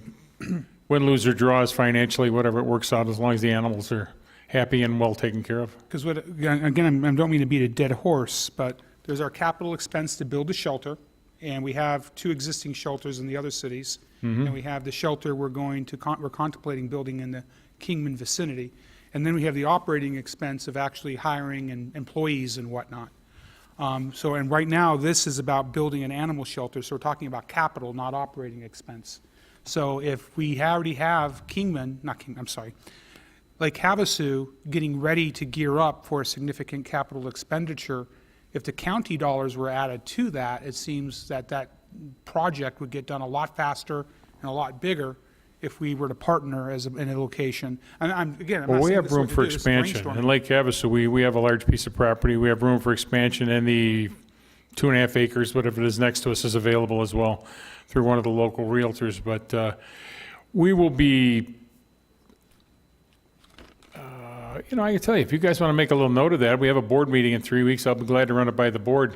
Speaker 2: win, lose, or draws financially, whatever it works out, as long as the animals are happy and well taken care of.
Speaker 10: Because again, I don't mean to beat a dead horse, but there's our capital expense to build a shelter, and we have 2 existing shelters in the other cities, and we have the shelter we're contemplating building in the Kingman vicinity, and then we have the operating expense of actually hiring and employees and whatnot. And right now, this is about building an animal shelter, so we're talking about capital, not operating expense. So if we already have Lake Havasu getting ready to gear up for a significant capital expenditure, if the county dollars were added to that, it seems that project would get done a lot faster and a lot bigger if we were to partner in a location. I'm not
Speaker 2: Well, we
Speaker 10: saying
Speaker 2: have
Speaker 10: this is what
Speaker 2: room
Speaker 10: to
Speaker 2: for
Speaker 10: do, this is
Speaker 2: expansion.
Speaker 10: brainstorming.
Speaker 2: In Lake Havasu, we have a large piece of property. We have room for expansion, and the 2.5 acres, whatever it is next to us, is available as well through one of the local realtors. But we will be, I can tell you, if you guys want to make a little note of that, we have a board meeting in 3 weeks. I'll be glad to run it by the board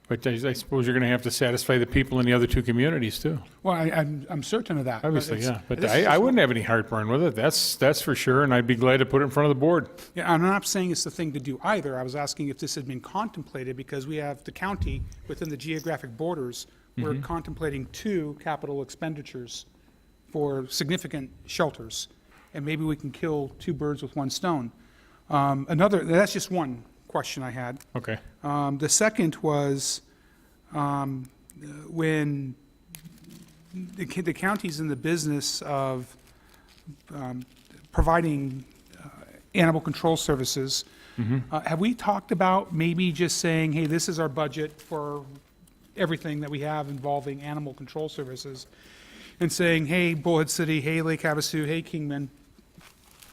Speaker 2: But I suppose you're going to have to satisfy the people in the other two communities, too.
Speaker 10: Well, I'm certain of that.
Speaker 2: Obviously,
Speaker 10: it's-
Speaker 2: yeah. But
Speaker 10: this is
Speaker 2: I
Speaker 10: just-
Speaker 2: wouldn't have any heartburn with it. That's for sure, and I'd be glad to put it in front of the board.
Speaker 10: Yeah, I'm not saying it's the thing to do either. I was asking if this had been contemplated, because we have the county within the geographic borders. We're contemplating 2 capital expenditures for significant shelters, and maybe we can kill 2 birds with 1 stone. That's just one question I had.
Speaker 2: Okay.
Speaker 10: The second was, when the county's in the business of providing animal control services, have we talked about maybe just saying, hey, this is our budget for everything that we have involving animal control services, and saying, hey, Bullhead City, hey, Lake Havasu, hey, Kingman,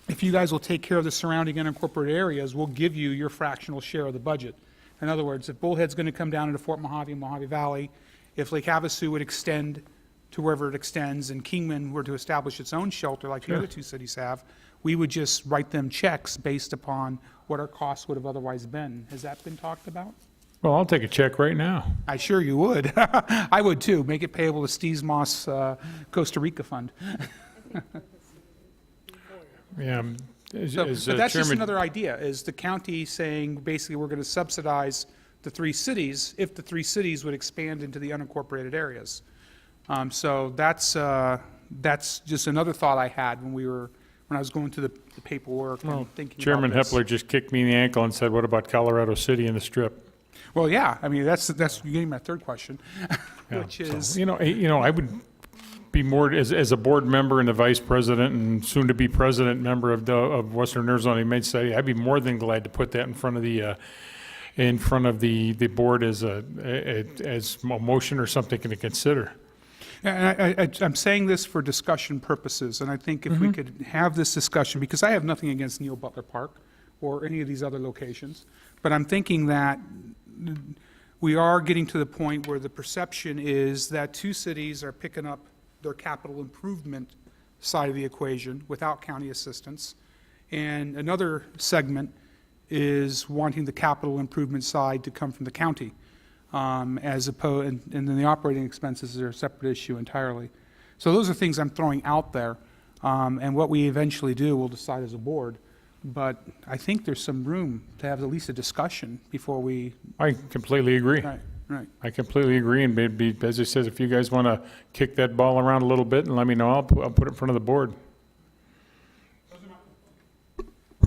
Speaker 10: if you guys will take care of the surrounding unincorporated areas, we'll give you your fractional share of the budget. In other words, if Bullhead's going to come down into Fort Mohave and Mohave Valley, if Lake Havasu would extend to wherever it extends, and Kingman were to establish its own shelter like the other 2 cities have, we would just write them checks based upon what our costs would have otherwise been. Has that been talked about?
Speaker 2: Well, I'll take a check right now.
Speaker 10: I sure you would. I would too. Make it payable to Steve's Moss Costa Rica Fund.
Speaker 2: Yeah.
Speaker 10: But that's just
Speaker 2: Chairman-
Speaker 10: another idea, is the county saying, basically, we're going to subsidize the 3 cities if the 3 cities would expand into the unincorporated areas. So that's just another thought I had when I was going through the paperwork and thinking
Speaker 2: Chairman
Speaker 10: about this.
Speaker 2: Hepler just kicked me in the ankle and said, what about Colorado City and the Strip?
Speaker 10: Well, yeah, I mean, that's you're getting my third question,
Speaker 2: Yeah,
Speaker 10: which
Speaker 2: so,
Speaker 10: is,
Speaker 2: I would be more, as a board member and the vice president and soon-to-be president member of Western Arizona Humane Society, I'd be more than glad to put that in front of the board as a motion or something to consider.
Speaker 10: and I'm saying this for discussion purposes, and I think if we could have this discussion, because I have nothing against Neal Butler Park or any of these other locations, but I'm thinking that we are getting to the point where the perception is that 2 cities are picking up their capital improvement side of the equation without county assistance, and another segment is wanting the capital improvement side to come from the county, as opposed, and then the operating expenses are a separate issue entirely. So those are things I'm throwing out there, and what we eventually do, we'll decide as a board. But I think there's some room to have at least a discussion before we.
Speaker 2: I completely agree.
Speaker 10: Right.
Speaker 2: I completely agree, and maybe, as I said, if you guys want to kick that ball around a little bit and let me know, I'll put it in front of the board.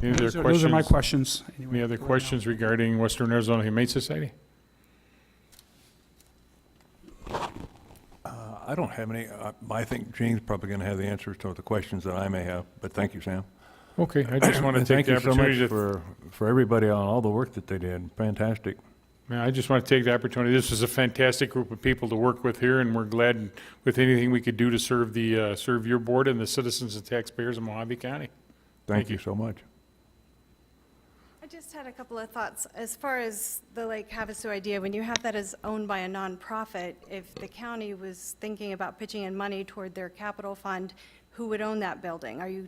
Speaker 2: Any other
Speaker 10: Those are my
Speaker 2: questions?
Speaker 10: questions. Anyway,
Speaker 2: Any other
Speaker 10: for right
Speaker 2: questions regarding Western Arizona Humane Society?
Speaker 3: I don't have any. I think Gene's probably going to have the answers to the questions that I may have, but thank you, Sam.
Speaker 2: Okay, I just want to
Speaker 3: And
Speaker 2: take the
Speaker 3: thank you so much
Speaker 2: opportunity
Speaker 3: for everybody on all the work that they did. Fantastic.
Speaker 2: Yeah, I just want to take the opportunity. This was a fantastic group of people to work with here, and we're glad with anything we could do to serve serve your board and the citizens and taxpayers of Mohave County.
Speaker 3: Thank you so much.
Speaker 11: I just had a couple of thoughts. As far as the Lake Havasu idea, when you have that as owned by a nonprofit, if the county was thinking about pitching in money toward their capital fund, who would own that building? Are you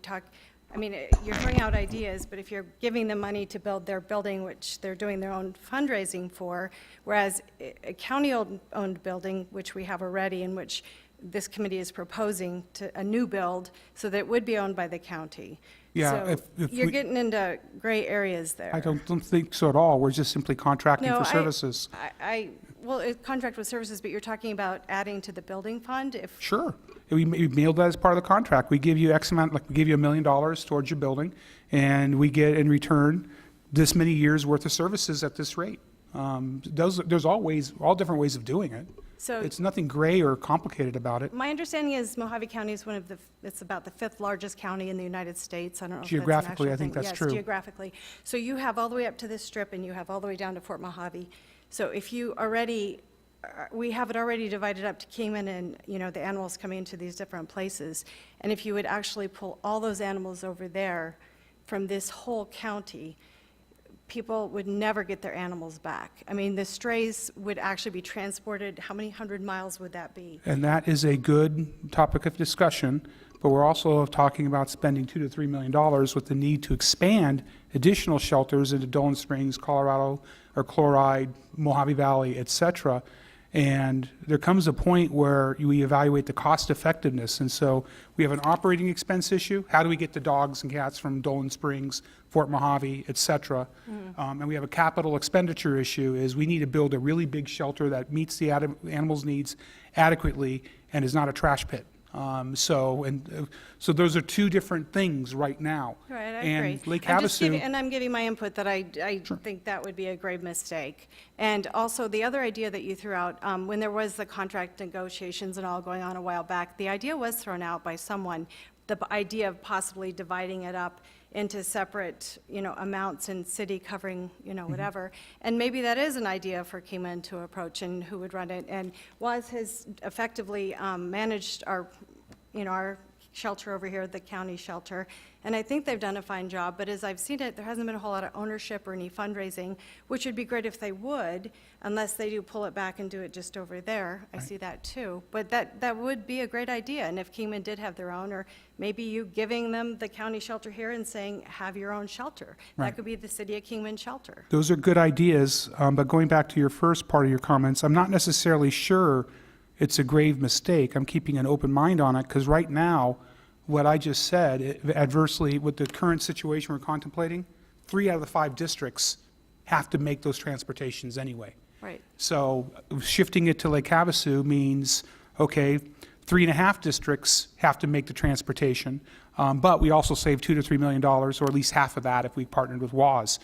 Speaker 11: I mean, you're throwing out ideas, but if you're giving them money to build their building, which they're doing their own fundraising for, whereas a county-owned building, which we have already, in which this committee is proposing to a new build, so that it would be owned by the county.
Speaker 10: Yeah,
Speaker 11: So
Speaker 10: if
Speaker 11: you're
Speaker 10: we-
Speaker 11: getting into gray areas there.
Speaker 10: I don't think so at all. We're just simply contracting
Speaker 11: No,
Speaker 10: for services.
Speaker 11: Well, contract with services, but you're talking about adding to the building fund if,
Speaker 10: Sure. We mailed that as part of the contract. We give you X amount, like we give you $1 million towards your building, and we get in return this many years' worth of services at this rate. There's all different ways of doing it.
Speaker 11: so
Speaker 10: It's nothing gray or complicated about it.
Speaker 11: my understanding is Mohave County is it's about the 5th largest county in the United States. I don't know if that's an
Speaker 10: Geographically,
Speaker 11: actual
Speaker 10: I think
Speaker 11: thing.
Speaker 10: that's
Speaker 11: Yes,
Speaker 10: true.
Speaker 11: geographically. So you have all the way up to this strip, and you have all the way down to Fort Mohave. So if you already, we have it already divided up to Kingman and, the animals coming into these different places. And if you would actually pull all those animals over there from this whole county, people would never get their animals back. I mean, the strays would actually be transported, how many 100 miles would that be?
Speaker 10: And that is a good topic of discussion, but we're also talking about spending $2 to $3 million with the need to expand additional shelters into Dolan Springs, Colorado, or Chloride, Mohave Valley, et cetera. And there comes a point where we evaluate the cost effectiveness. And so we have an operating expense issue. How do we get the dogs and cats from Dolan Springs, Fort Mohave, et cetera? And we have a capital expenditure issue, is we need to build a really big shelter that meets the animals' needs adequately and is not a trash pit. So those are two different things right now.
Speaker 11: Right, I
Speaker 10: And
Speaker 11: agree.
Speaker 10: Lake
Speaker 11: I'm just
Speaker 10: Havasu.
Speaker 11: giving- And I'm giving my input that I think that would be a grave mistake. And also, the other idea that you threw out, when there was the contract negotiations and all going on a while back, the idea was thrown out by someone, the idea of possibly dividing it up into separate, amounts and city covering, whatever. And maybe that is an idea for Kingman to approach and who would run it. And WAS has effectively managed our shelter over here, the county shelter, and I think they've done a fine job, but as I've seen it, there hasn't been a whole lot of ownership or any fundraising, which would be great if they would, unless they do pull it back and do it just over there. I see that too, but that would be a great idea, and if Kingman did have their own, or maybe you giving them the county shelter here and saying, have your own shelter.
Speaker 10: Right.
Speaker 11: That could be the City of Kingman shelter.
Speaker 10: Those are good ideas, but going back to your first part of your comments, I'm not necessarily sure it's a grave mistake. I'm keeping an open mind on it, because right now, what I just said, adversely, with the current situation we're contemplating, 3 out of the 5 districts have to make those transportations anyway.
Speaker 11: Right.
Speaker 10: So shifting it to Lake Havasu means, okay, 3.5 districts have to make the transportation, but we also save $2 to $3 million, or at least half of that if we partnered with WAS.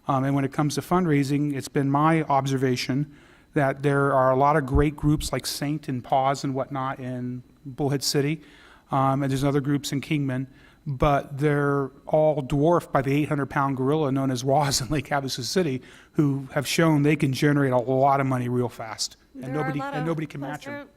Speaker 10: And when it comes to fundraising, it's been my observation that there are a lot of great groups like Saint and Paws and whatnot in Bullhead City, and there's other groups in Kingman, but they're all dwarfed by the 800-pound gorilla known as WAS in Lake Havasu City, who have shown they can generate a lot of money real fast, and
Speaker 11: There are a lot of-
Speaker 10: nobody can
Speaker 11: plus
Speaker 10: match them.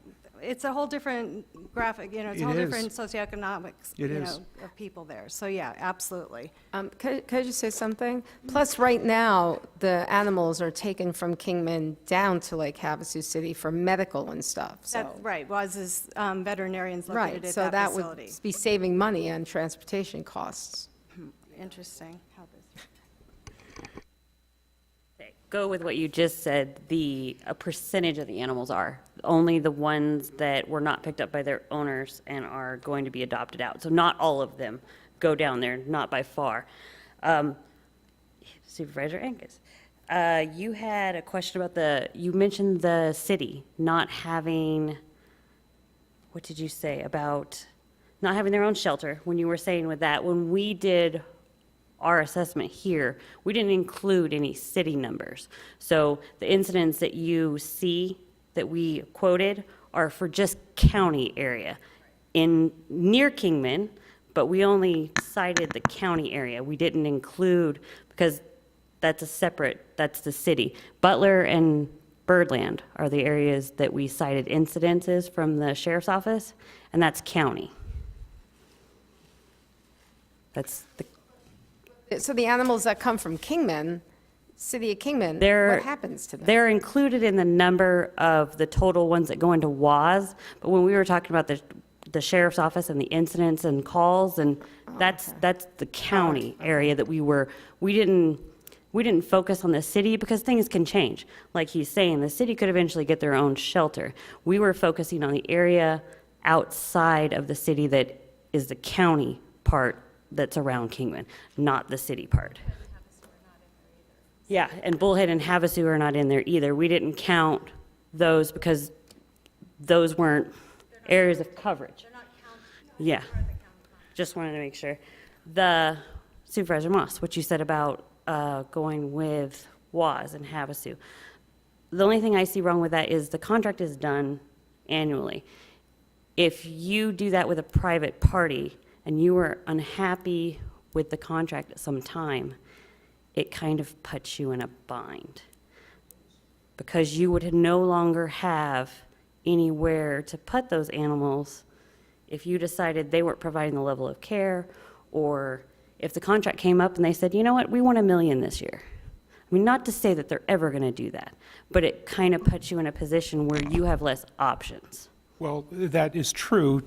Speaker 11: It's a whole different graphic, it's a
Speaker 10: It
Speaker 11: whole
Speaker 10: is.
Speaker 11: different socioeconomics,
Speaker 10: It is.
Speaker 11: of people there. So, yeah, absolutely.
Speaker 9: Could I just say something? Plus, right now, the animals are taken from Kingman down to Lake Havasu City for medical and stuff, so.
Speaker 11: That's right, WAS's veterinarians located
Speaker 9: Right,
Speaker 11: at
Speaker 9: so
Speaker 11: that
Speaker 9: that would
Speaker 11: facility.
Speaker 9: be saving money on transportation costs.
Speaker 11: Interesting. How this-
Speaker 8: Go with what you just said, a percentage of the animals are. Only the ones that were not picked up by their owners and are going to be adopted out. So not all of them go down there, not by far. Supervisor Angus, you had a question about you mentioned the city not having, what did you say, about not having their own shelter when you were saying with that, when we did our assessment here, we didn't include any city numbers. So the incidents that you see that we quoted are for just county area near Kingman, but we only cited the county area. We didn't include, because that's the city. Butler and Birdland are the areas that we cited incidences from the sheriff's office, and that's county. That's the
Speaker 9: So the animals that come from Kingman, City of Kingman,
Speaker 8: They're-
Speaker 9: what happens to them?
Speaker 8: They're included in the number of the total ones that go into WAS, but when we were talking about the sheriff's office and the incidents and calls, and that's the county area that we didn't focus on the city, because things can change. Like he's saying, the city could eventually get their own shelter. We were focusing on the area outside of the city that is the county part that's around Kingman, not the city part. Yeah, and Bullhead and Havasu are not in there either. We didn't count those because those weren't areas of coverage. Yeah, just wanted to make sure. The Supervisor Moss, what you said about going with WAS and Havasu. The only thing I see wrong with that is the contract is done annually. If you do that with a private party and you are unhappy with the contract at some time, it kind of puts you in a bind, because you would no longer have anywhere to put those animals if you decided they weren't providing the level of care, or if the contract came up and they said, you know what, we want $1 million this year. I mean, not to say that they're ever going to do that, but it kind of puts you in a position where you have less options
Speaker 10: Well, that is true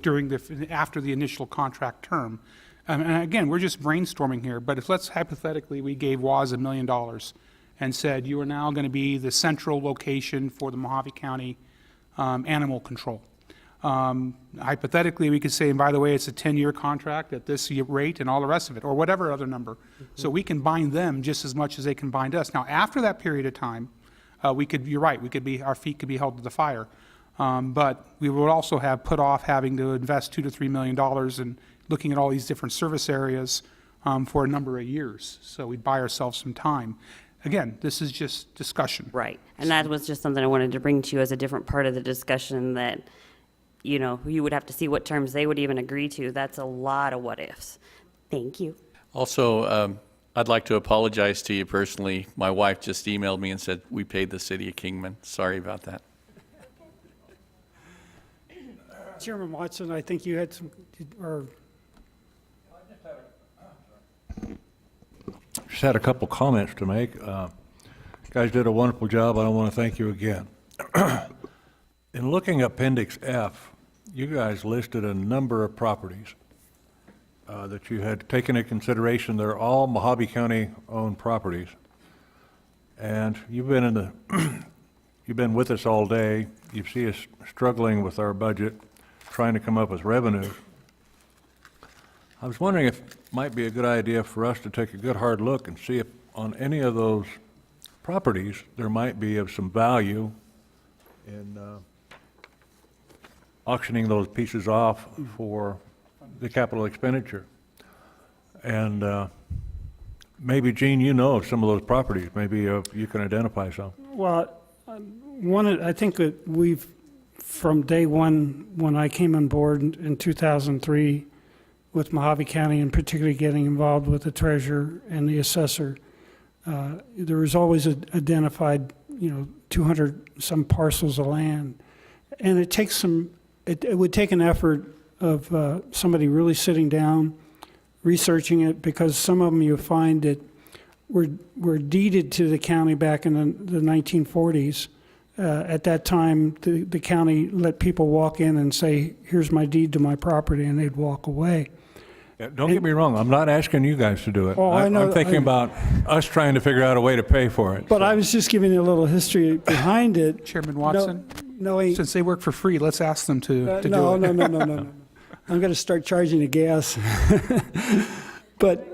Speaker 10: after the initial contract term. And again, we're just brainstorming here, but if, let's hypothetically, we gave WAS $1 million and said, you are now going to be the central location for the Mohave County animal control. Hypothetically, we could say, and by the way, it's a 10-year contract at this rate and all the rest of it, or whatever other number. So we can bind them just as much as they can bind us. Now, after that period of time, you're right, our feet could be held to the fire. But we would also have put off having to invest $2 to $3 million in looking at all these different service areas for a number of years. So we'd buy ourselves some time. Again, this is just discussion.
Speaker 8: Right. And that was just something I wanted to bring to you as a different part of the discussion that, you know, you would have to see what terms they would even agree to. That's a lot of what ifs. Thank you.
Speaker 1: Also, I'd like to apologize to you personally. My wife just emailed me and said, we paid the city of Kingman. Sorry about that.
Speaker 4: Chairman Watson, I think you had some, or
Speaker 3: Just had a couple comments to make. You guys did a wonderful job. I want to thank you again. In looking at Appendix F, you guys listed a number of properties that you had taken into consideration. They're all Mohave County-owned properties. And you've been you've been with us all day. You see us struggling with our budget, trying to come up with revenue. I was wondering if it might be a good idea for us to take a good hard look and see if on any of those properties there might be of some value in auctioning those pieces off for the capital expenditure. And maybe, Gene, you know of some of those properties. Maybe you can identify some.
Speaker 4: well, I think that we've, from day one, when I came on board in 2003 with Mohave County, and particularly getting involved with the treasurer and the assessor, there was always identified, 200 some parcels of land. And it takes it would take an effort of somebody really sitting down, researching it, because some of them you find that were deeded to the county back in the 1940s. At that time, the county let people walk in and say, here's my deed to my property, and they'd walk away.
Speaker 3: Yeah, don't get me wrong, I'm not asking you guys to do it.
Speaker 4: Oh, I know-
Speaker 3: I'm thinking about us trying to figure out a way to pay for it.
Speaker 4: But I was just giving you a little history behind it.
Speaker 10: Chairman Watson,
Speaker 4: Knowing,
Speaker 10: since they work for free, let's ask them to do
Speaker 4: no,
Speaker 10: it.
Speaker 4: no. I'm going to start charging the gas, but,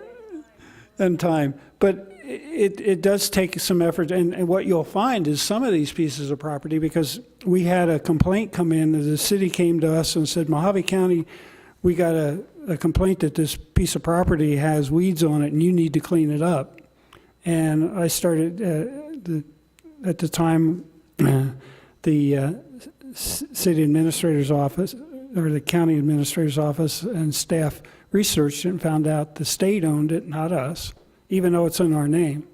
Speaker 4: and time. But it does take some effort, and what you'll find is some of these pieces of property, because we had a complaint come in, the city came to us and said, Mohave County, we got a complaint that this piece of property has weeds on it and you need to clean it up. And I started, at the time, the city administrator's office, or the county administrator's office and staff researched it and found out the state owned it, not us, even though it's in our name.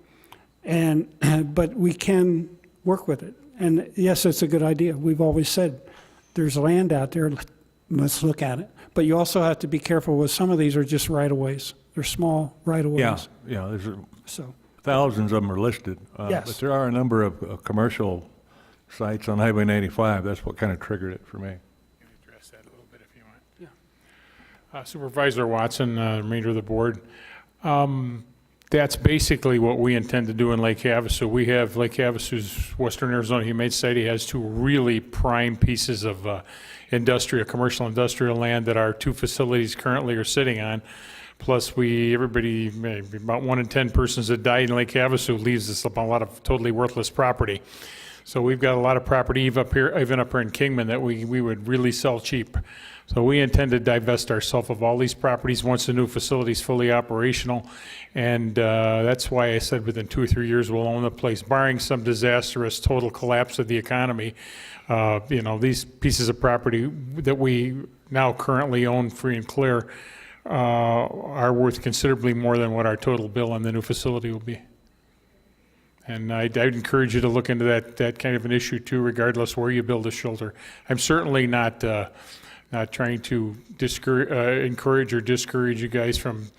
Speaker 4: And, but we can work with it. And yes, it's a good idea. We've always said, there's land out there, let's look at it. But you also have to be careful with some of these are just right-of-ways. They're small right-of-ways.
Speaker 3: Yeah, there's
Speaker 4: So,
Speaker 3: thousands of them are listed.
Speaker 4: Yes.
Speaker 3: But there are a number of commercial sites on Highway 95. That's what kind of triggered it for me.
Speaker 2: Address that a little bit if you want. Yeah. Supervisor Watson, remainder of the board. That's basically what we intend to do in Lake Havasu. We have Lake Havasu's Western Arizona Humane Society has two really prime pieces of commercial industrial land that our two facilities currently are sitting on. Plus, everybody, maybe about 1 in 10 persons that die in Lake Havasu leaves us a lot of totally worthless property. So we've got a lot of property even up here in Kingman that we would really sell cheap. So we intend to divest ourselves of all these properties once the new facility is fully operational. And that's why I said within 2 or 3 years we'll own the place, barring some disastrous total collapse of the economy. These pieces of property that we now currently own free and clear are worth considerably more than what our total bill on the new facility will be. And I'd encourage you to look into that kind of an issue too, regardless where you build a shelter. I'm certainly not trying to encourage or discourage you guys from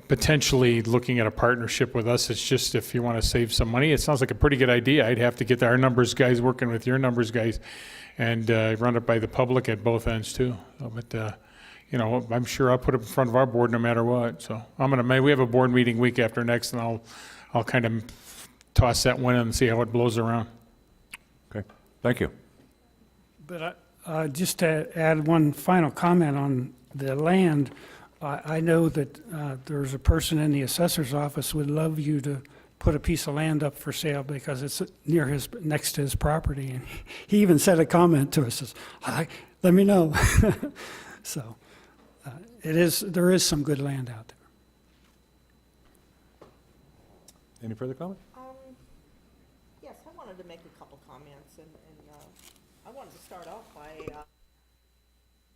Speaker 2: potentially looking at a partnership with us. It's just if you want to save some money, it sounds like a pretty good idea. I'd have to get our numbers guys working with your numbers guys and run it by the public at both ends too. But, you know, I'm sure I'll put it in front of our board no matter what. So we have a board meeting week after next, and I'll kind of toss that one in and see how it blows around.
Speaker 3: Okay, thank you.
Speaker 4: But just to add one final comment on the land, I know that there's a person in the assessor's office would love you to put a piece of land up for sale because it's next to his property. And he even said a comment to us, says, let me know. So there is some good land out there.
Speaker 3: Any further comment?
Speaker 6: Yes, I wanted to make a couple comments, and I wanted to start off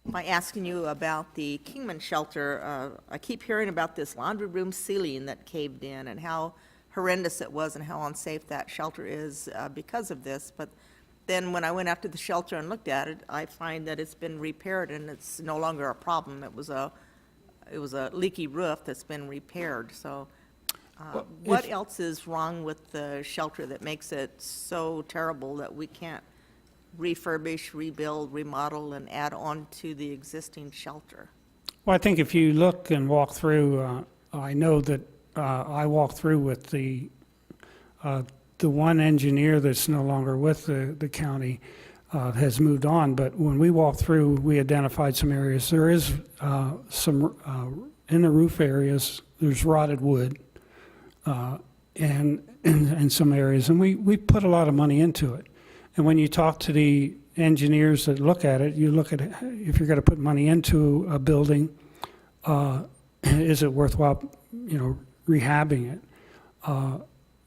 Speaker 6: by asking you about the Kingman shelter. I keep hearing about this laundry room ceiling that caved in and how horrendous it was and how unsafe that shelter is because of this. But then when I went out to the shelter and looked at it, I find that it's been repaired and it's no longer a problem. It was a leaky roof that's been repaired. So what else is wrong with the shelter that makes it so terrible that we can't refurbish, rebuild, remodel, and add on to the existing shelter?
Speaker 4: Well, I think if you look and walk through, I know that I walked through with the one engineer that's no longer with the county, has moved on, but when we walked through, we identified some areas. There is some, in the roof areas, there's rotted wood, and in some areas, and we put a lot of money into it. And when you talk to the engineers that look at it, you look at if you're going to put money into a building, is it worthwhile, rehabbing it?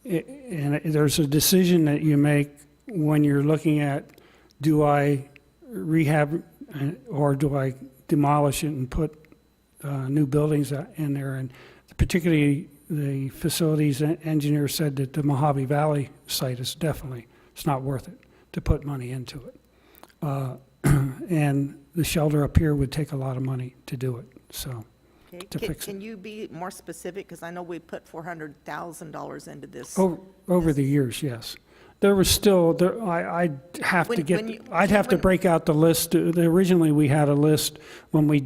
Speaker 4: And there's a decision that you make when you're looking at, do I rehab or do I demolish it and put new buildings in there? And particularly the facilities engineer said that the Mohave Valley site is definitely, it's not worth it to put money into it. And the shelter up here would take a lot of money to do it, so.
Speaker 6: Okay. Can you be more specific? Because I know we put $400,000 into this.
Speaker 4: Over the years, yes. There was still, I'd have to break out the list. Originally, we had a list when we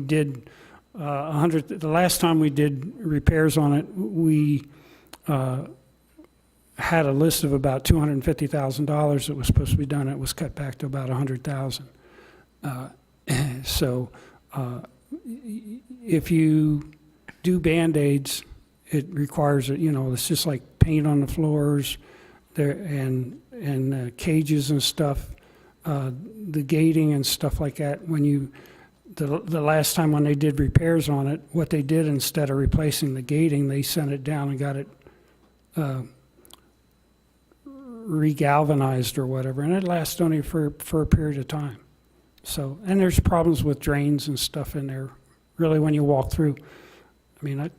Speaker 4: did 100, the last time we did repairs on it, we had a list of about $250,000 that was supposed to be done. It was cut back to about $100,000. So if you do Band-Aids, it requires, it's just like paint on the floors there and cages and stuff, the gating and stuff like that. When the last time when they did repairs on it, what they did instead of replacing the gating, they sent it down and got it regalvanized or whatever, and it lasts only for a period of time. So, and there's problems with drains and stuff in there, really, when you walk through. I mean,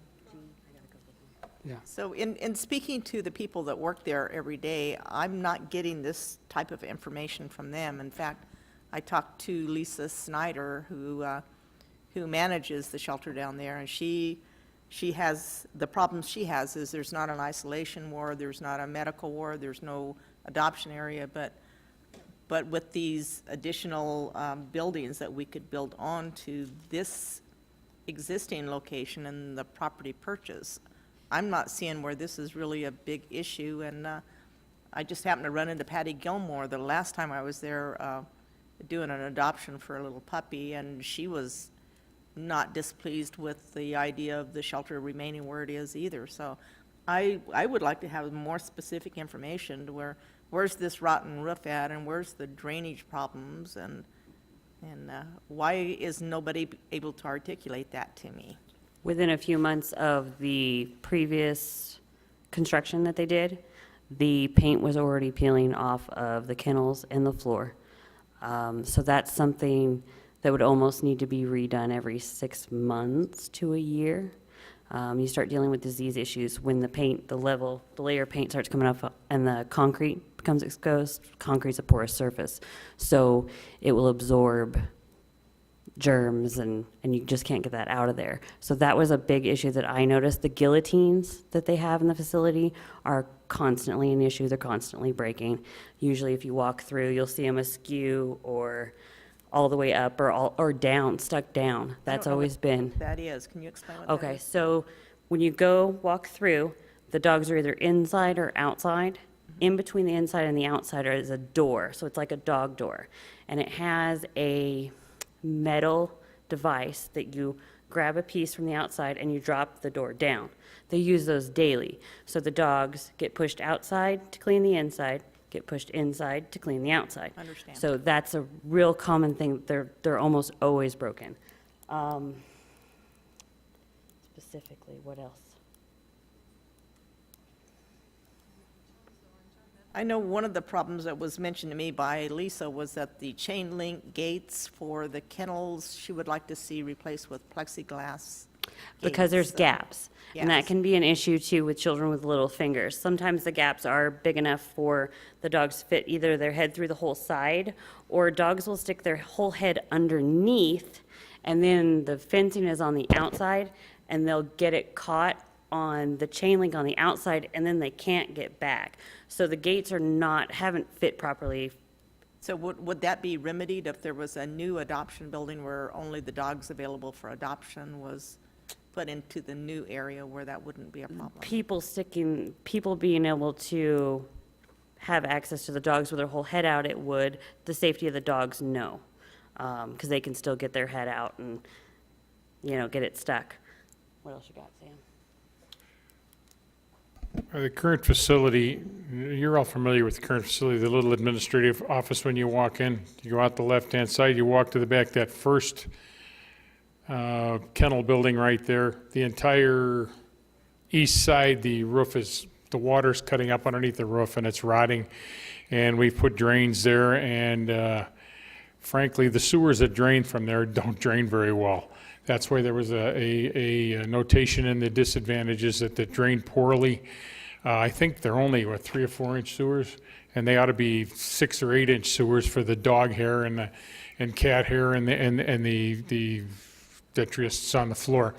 Speaker 4: yeah.
Speaker 6: So in speaking to the people that work there every day, I'm not getting this type of information from them. In fact, I talked to Lisa Snyder, who manages the shelter down there, and she has, the problems she has is there's not an isolation ward, there's not a medical ward, there's no adoption area, but with these additional buildings that we could build onto this existing location and the property purchase, I'm not seeing where this is really a big issue. And I just happened to run into Patty Gilmore the last time I was there doing an adoption for a little puppy, and she was not displeased with the idea of the shelter remaining where it is either. So I would like to have more specific information to where's this rotten roof at, and where's the drainage problems, and why is nobody able to articulate that to me?
Speaker 8: Within a few months of the previous construction that they did, the paint was already peeling off of the kennels and the floor. So that's something that would almost need to be redone every 6 months to a year. You start dealing with disease issues when the paint, the layer of paint starts coming off and the concrete becomes exposed. Concrete's a porous surface, so it will absorb germs and you just can't get that out of there. So that was a big issue that I noticed. The guillotines that they have in the facility are constantly an issue. They're constantly breaking. Usually if you walk through, you'll see them askew or all the way up or down, stuck down. That's always been.
Speaker 6: That is, can you explain what that
Speaker 8: Okay,
Speaker 6: is?
Speaker 8: so when you go walk through, the dogs are either inside or outside. In between the inside and the outside is a door, so it's like a dog door. And it has a metal device that you grab a piece from the outside and you drop the door down. They use those daily. So the dogs get pushed outside to clean the inside, get pushed inside to clean the outside.
Speaker 6: Understand.
Speaker 8: So that's a real common thing. They're almost always broken. Specifically, what else?
Speaker 6: I know one of the problems that was mentioned to me by Lisa was that the chain link gates for the kennels, she would like to see replaced with plexiglass
Speaker 8: Because there's
Speaker 6: gates.
Speaker 8: gaps. And that
Speaker 6: Yes.
Speaker 8: can be an issue too with children with little fingers. Sometimes the gaps are big enough for the dogs to fit either their head through the whole side, or dogs will stick their whole head underneath, and then the fencing is on the outside, and they'll get it caught on the chain link on the outside, and then they can't get back. So the gates haven't fit properly.
Speaker 6: So would that be remedied if there was a new adoption building where only the dogs available for adoption was put into the new area where that wouldn't be a problem?
Speaker 8: People being able to have access to the dogs with their whole head out, it would. The safety of the dogs, no. Because they can still get their head out and, get it stuck. What else you got, Sam?
Speaker 2: The current facility, you're all familiar with the current facility, the little administrative office when you walk in. You go out the left-hand side, you walk to the back, that first kennel building right there. The entire east side, the water's cutting up underneath the roof and it's rotting. And we've put drains there, and frankly, the sewers that drain from there don't drain very well. That's why there was a notation in the disadvantages that they drain poorly. I think they're only, 3 or 4 inch sewers, and they ought to be 6 or 8 inch sewers for the dog hair and cat hair and the detritus on the floor.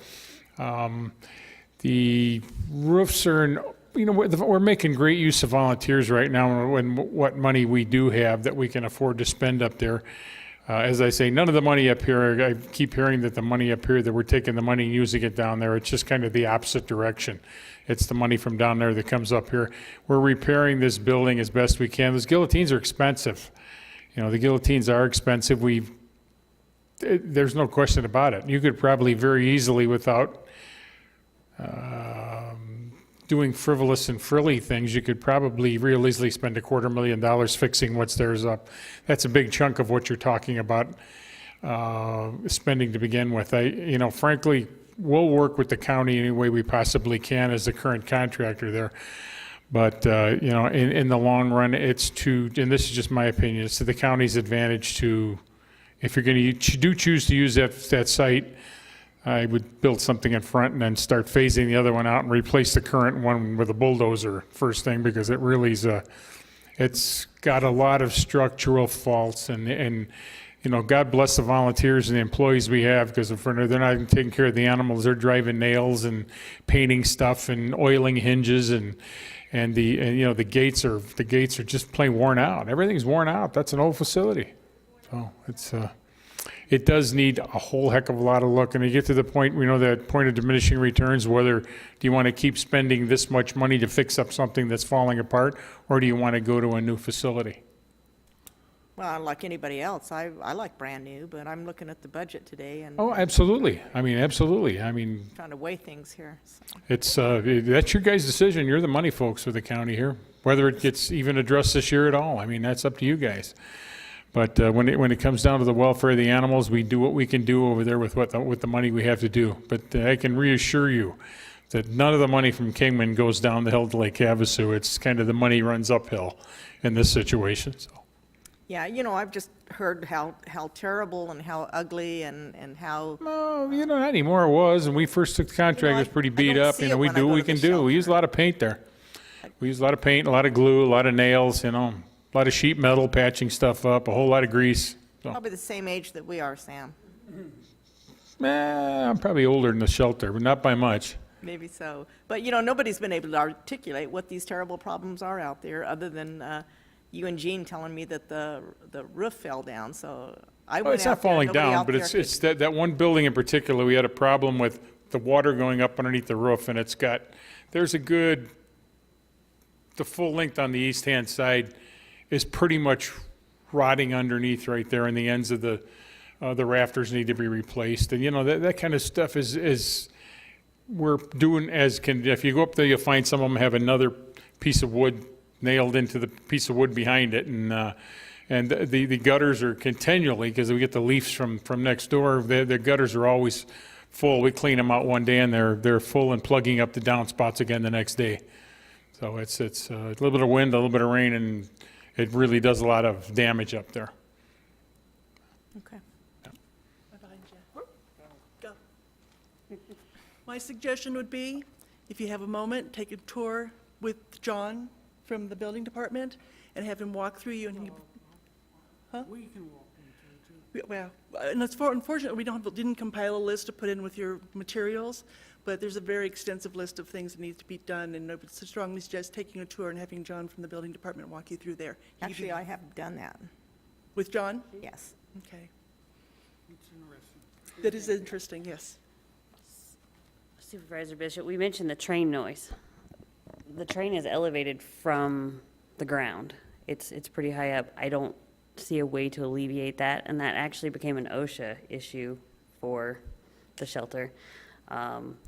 Speaker 2: The roofs are, we're making great use of volunteers right now, and what money we do have that we can afford to spend up there. As I say, none of the money up here, I keep hearing that the money up here, that we're taking the money and using it down there. It's just kind of the opposite direction. It's the money from down there that comes up here. We're repairing this building as best we can. Those guillotines are expensive. The guillotines are expensive. There's no question about it. You could probably very easily, without doing frivolous and frilly things, you could probably real easily spend $250,000 fixing what's there's up. That's a big chunk of what you're talking about spending to begin with. Frankly, we'll work with the county any way we possibly can as the current contractor there. But, in the long run, it's and this is just my opinion, it's to the county's advantage to, if you're going to choose to use that site, I would build something in front and then start phasing the other one out and replace the current one with a bulldozer first thing, because it really is it's got a lot of structural faults, and God bless the volunteers and the employees we have, because if they're not taking care of the animals, they're driving nails and painting stuff and oiling hinges, and the gates are just plain worn out. Everything's worn out. That's an old facility. So it does need a whole heck of a lot of look, and you get to the point, that point of diminishing returns, whether do you want to keep spending this much money to fix up something that's falling apart, or do you want to go to a new facility?
Speaker 6: Well, like anybody else, I like brand new, but I'm looking at the budget today and
Speaker 2: Oh, absolutely. Absolutely.
Speaker 6: trying to weigh things here. So.
Speaker 2: It's that's your guys' decision. You're the money folks for the county here. Whether it gets even addressed this year at all, that's up to you guys. But when it comes down to the welfare of the animals, we do what we can do over there with the money we have to do. But I can reassure you that none of the money from Kingman goes down the hill to Lake Havasu. It's kind of the money runs uphill in this situation. So.
Speaker 6: Yeah, I've just heard how terrible and how ugly and how.
Speaker 2: No, not anymore. It was, and we first took the contract. It was pretty beat up.
Speaker 6: see it
Speaker 2: We
Speaker 6: when I
Speaker 2: do
Speaker 6: go
Speaker 2: what we
Speaker 6: to the
Speaker 2: can do. We use a lot of paint there. We use a lot of paint, a lot of glue, a lot of nails. A lot of sheet metal, patching stuff up, a whole lot of grease. So.
Speaker 6: Probably the same age that we are, Sam.
Speaker 2: I'm probably older than the shelter, but not by much.
Speaker 6: Maybe so. But, you know, nobody's been able to articulate what these terrible problems are out there, other than you and Jean telling me that the roof fell down, so I
Speaker 2: Well,
Speaker 6: went
Speaker 2: it's
Speaker 6: out
Speaker 2: not
Speaker 6: there,
Speaker 2: falling
Speaker 6: nobody
Speaker 2: down,
Speaker 6: out
Speaker 2: but
Speaker 6: there
Speaker 2: it's that one building in particular, we had a problem with the water going up underneath the roof, and there's the full length on the east-hand side is pretty much rotting underneath right there, and the ends of the rafters need to be replaced. And, you know, that kind of stuff is we're doing if you go up there, you'll find some of them have another piece of wood nailed into the piece of wood behind it, and the gutters are continually, because we get the leaves from next door, the gutters are always full. We clean them out one day, and they're full and plugging up the downspouts again the next day. So it's a little bit of wind, a little bit of rain, and it really does a lot of damage up there.
Speaker 6: Okay.
Speaker 12: Go. My suggestion would be, if you have a moment, take a tour with John from the building department and have him walk through you, and he, huh?
Speaker 4: We can walk into it, too.
Speaker 12: Well, and unfortunately, we didn't compile a list to put in with your materials, but there's a very extensive list of things that need to be done, and I would strongly suggest taking a tour and having John from the building department walk you through there.
Speaker 6: Actually, I have done that,
Speaker 12: With John?
Speaker 6: yes.
Speaker 12: Okay.
Speaker 4: It's interesting.
Speaker 12: That is interesting, yes.
Speaker 8: Supervisor Bishop, we mentioned the train noise. The train is elevated from the ground. It's pretty high up. I don't see a way to alleviate that, and that actually became an OSHA issue for the shelter.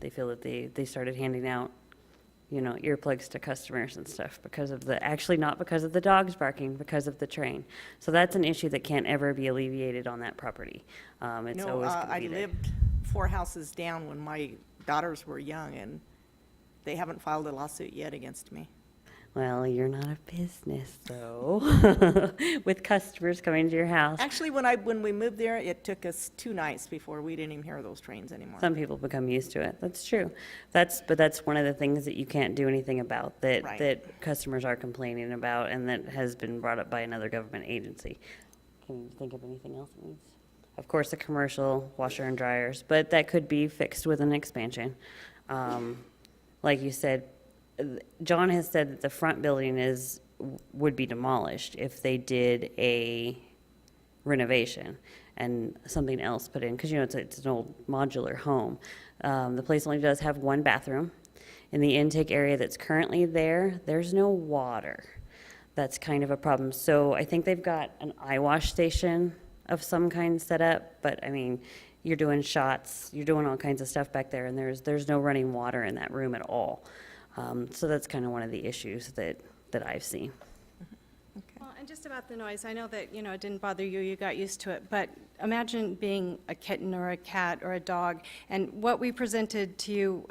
Speaker 8: They feel that they started handing out, you know, earplugs to customers and stuff because of actually not because of the dogs barking, because of the train. So that's an issue that can't ever be alleviated on that property. It's
Speaker 6: No,
Speaker 8: always going to
Speaker 6: I
Speaker 8: be there.
Speaker 6: lived 4 houses down when my daughters were young, and they haven't filed a lawsuit yet against me.
Speaker 8: Well, you're not a business, though, with customers coming to your house.
Speaker 6: Actually, when we moved there, it took us 2 nights before we didn't even hear those trains anymore.
Speaker 8: Some people become used to it. That's true. But that's one of the things that you can't do anything about,
Speaker 6: Right.
Speaker 8: that customers are complaining about, and that has been brought up by another government agency. Can you think of anything else that needs? Of course, the commercial washer and dryers, but that could be fixed with an expansion. Like you said, John has said that the front building would be demolished if they did a renovation and something else put in, because, you know, it's an old modular home. The place only does have 1 bathroom. In the intake area that's currently there's no water. That's kind of a problem. So I think they've got an eye wash station of some kind set up, but I mean, you're doing shots, you're doing all kinds of stuff back there, and there's no running water in that room at all. So that's kind of one of the issues that I've seen.
Speaker 11: Well, and just about the noise, I know that, you know, it didn't bother you, you got used to it, but imagine being a kitten or a cat or a dog, and what we presented to you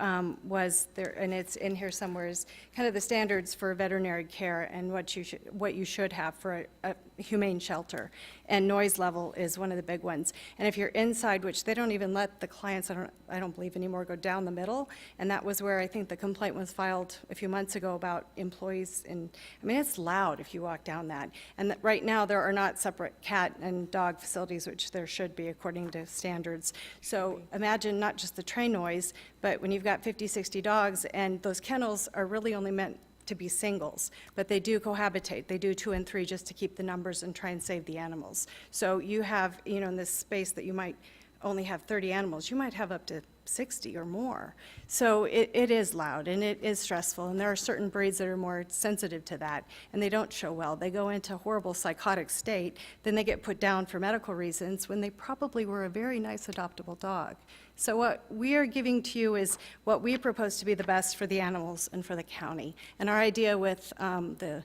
Speaker 11: was there, and it's in here somewhere, is kind of the standards for veterinary care and what you should have for a humane shelter. And noise level is one of the big ones. And if you're inside, which they don't even let the clients, I don't believe anymore, go down the middle, and that was where I think the complaint was filed a few months ago about employees, and, I mean, it's loud if you walk down that. And that right now, there are not separate cat and dog facilities, which there should be according to standards. So imagine not just the train noise, but when you've got 50, 60 dogs, and those kennels are really only meant to be singles, but they do cohabitate. They do 2 and 3 just to keep the numbers and try and save the animals. So you have, you know, in this space that you might only have 30 animals, you might have up to 60 or more. So it is loud and it is stressful, and there are certain breeds that are more sensitive to that, and they don't show well. They go into a horrible psychotic state, then they get put down for medical reasons when they probably were a very nice adoptable dog. So what we are giving to you is what we propose to be the best for the animals and for the county. And our idea with the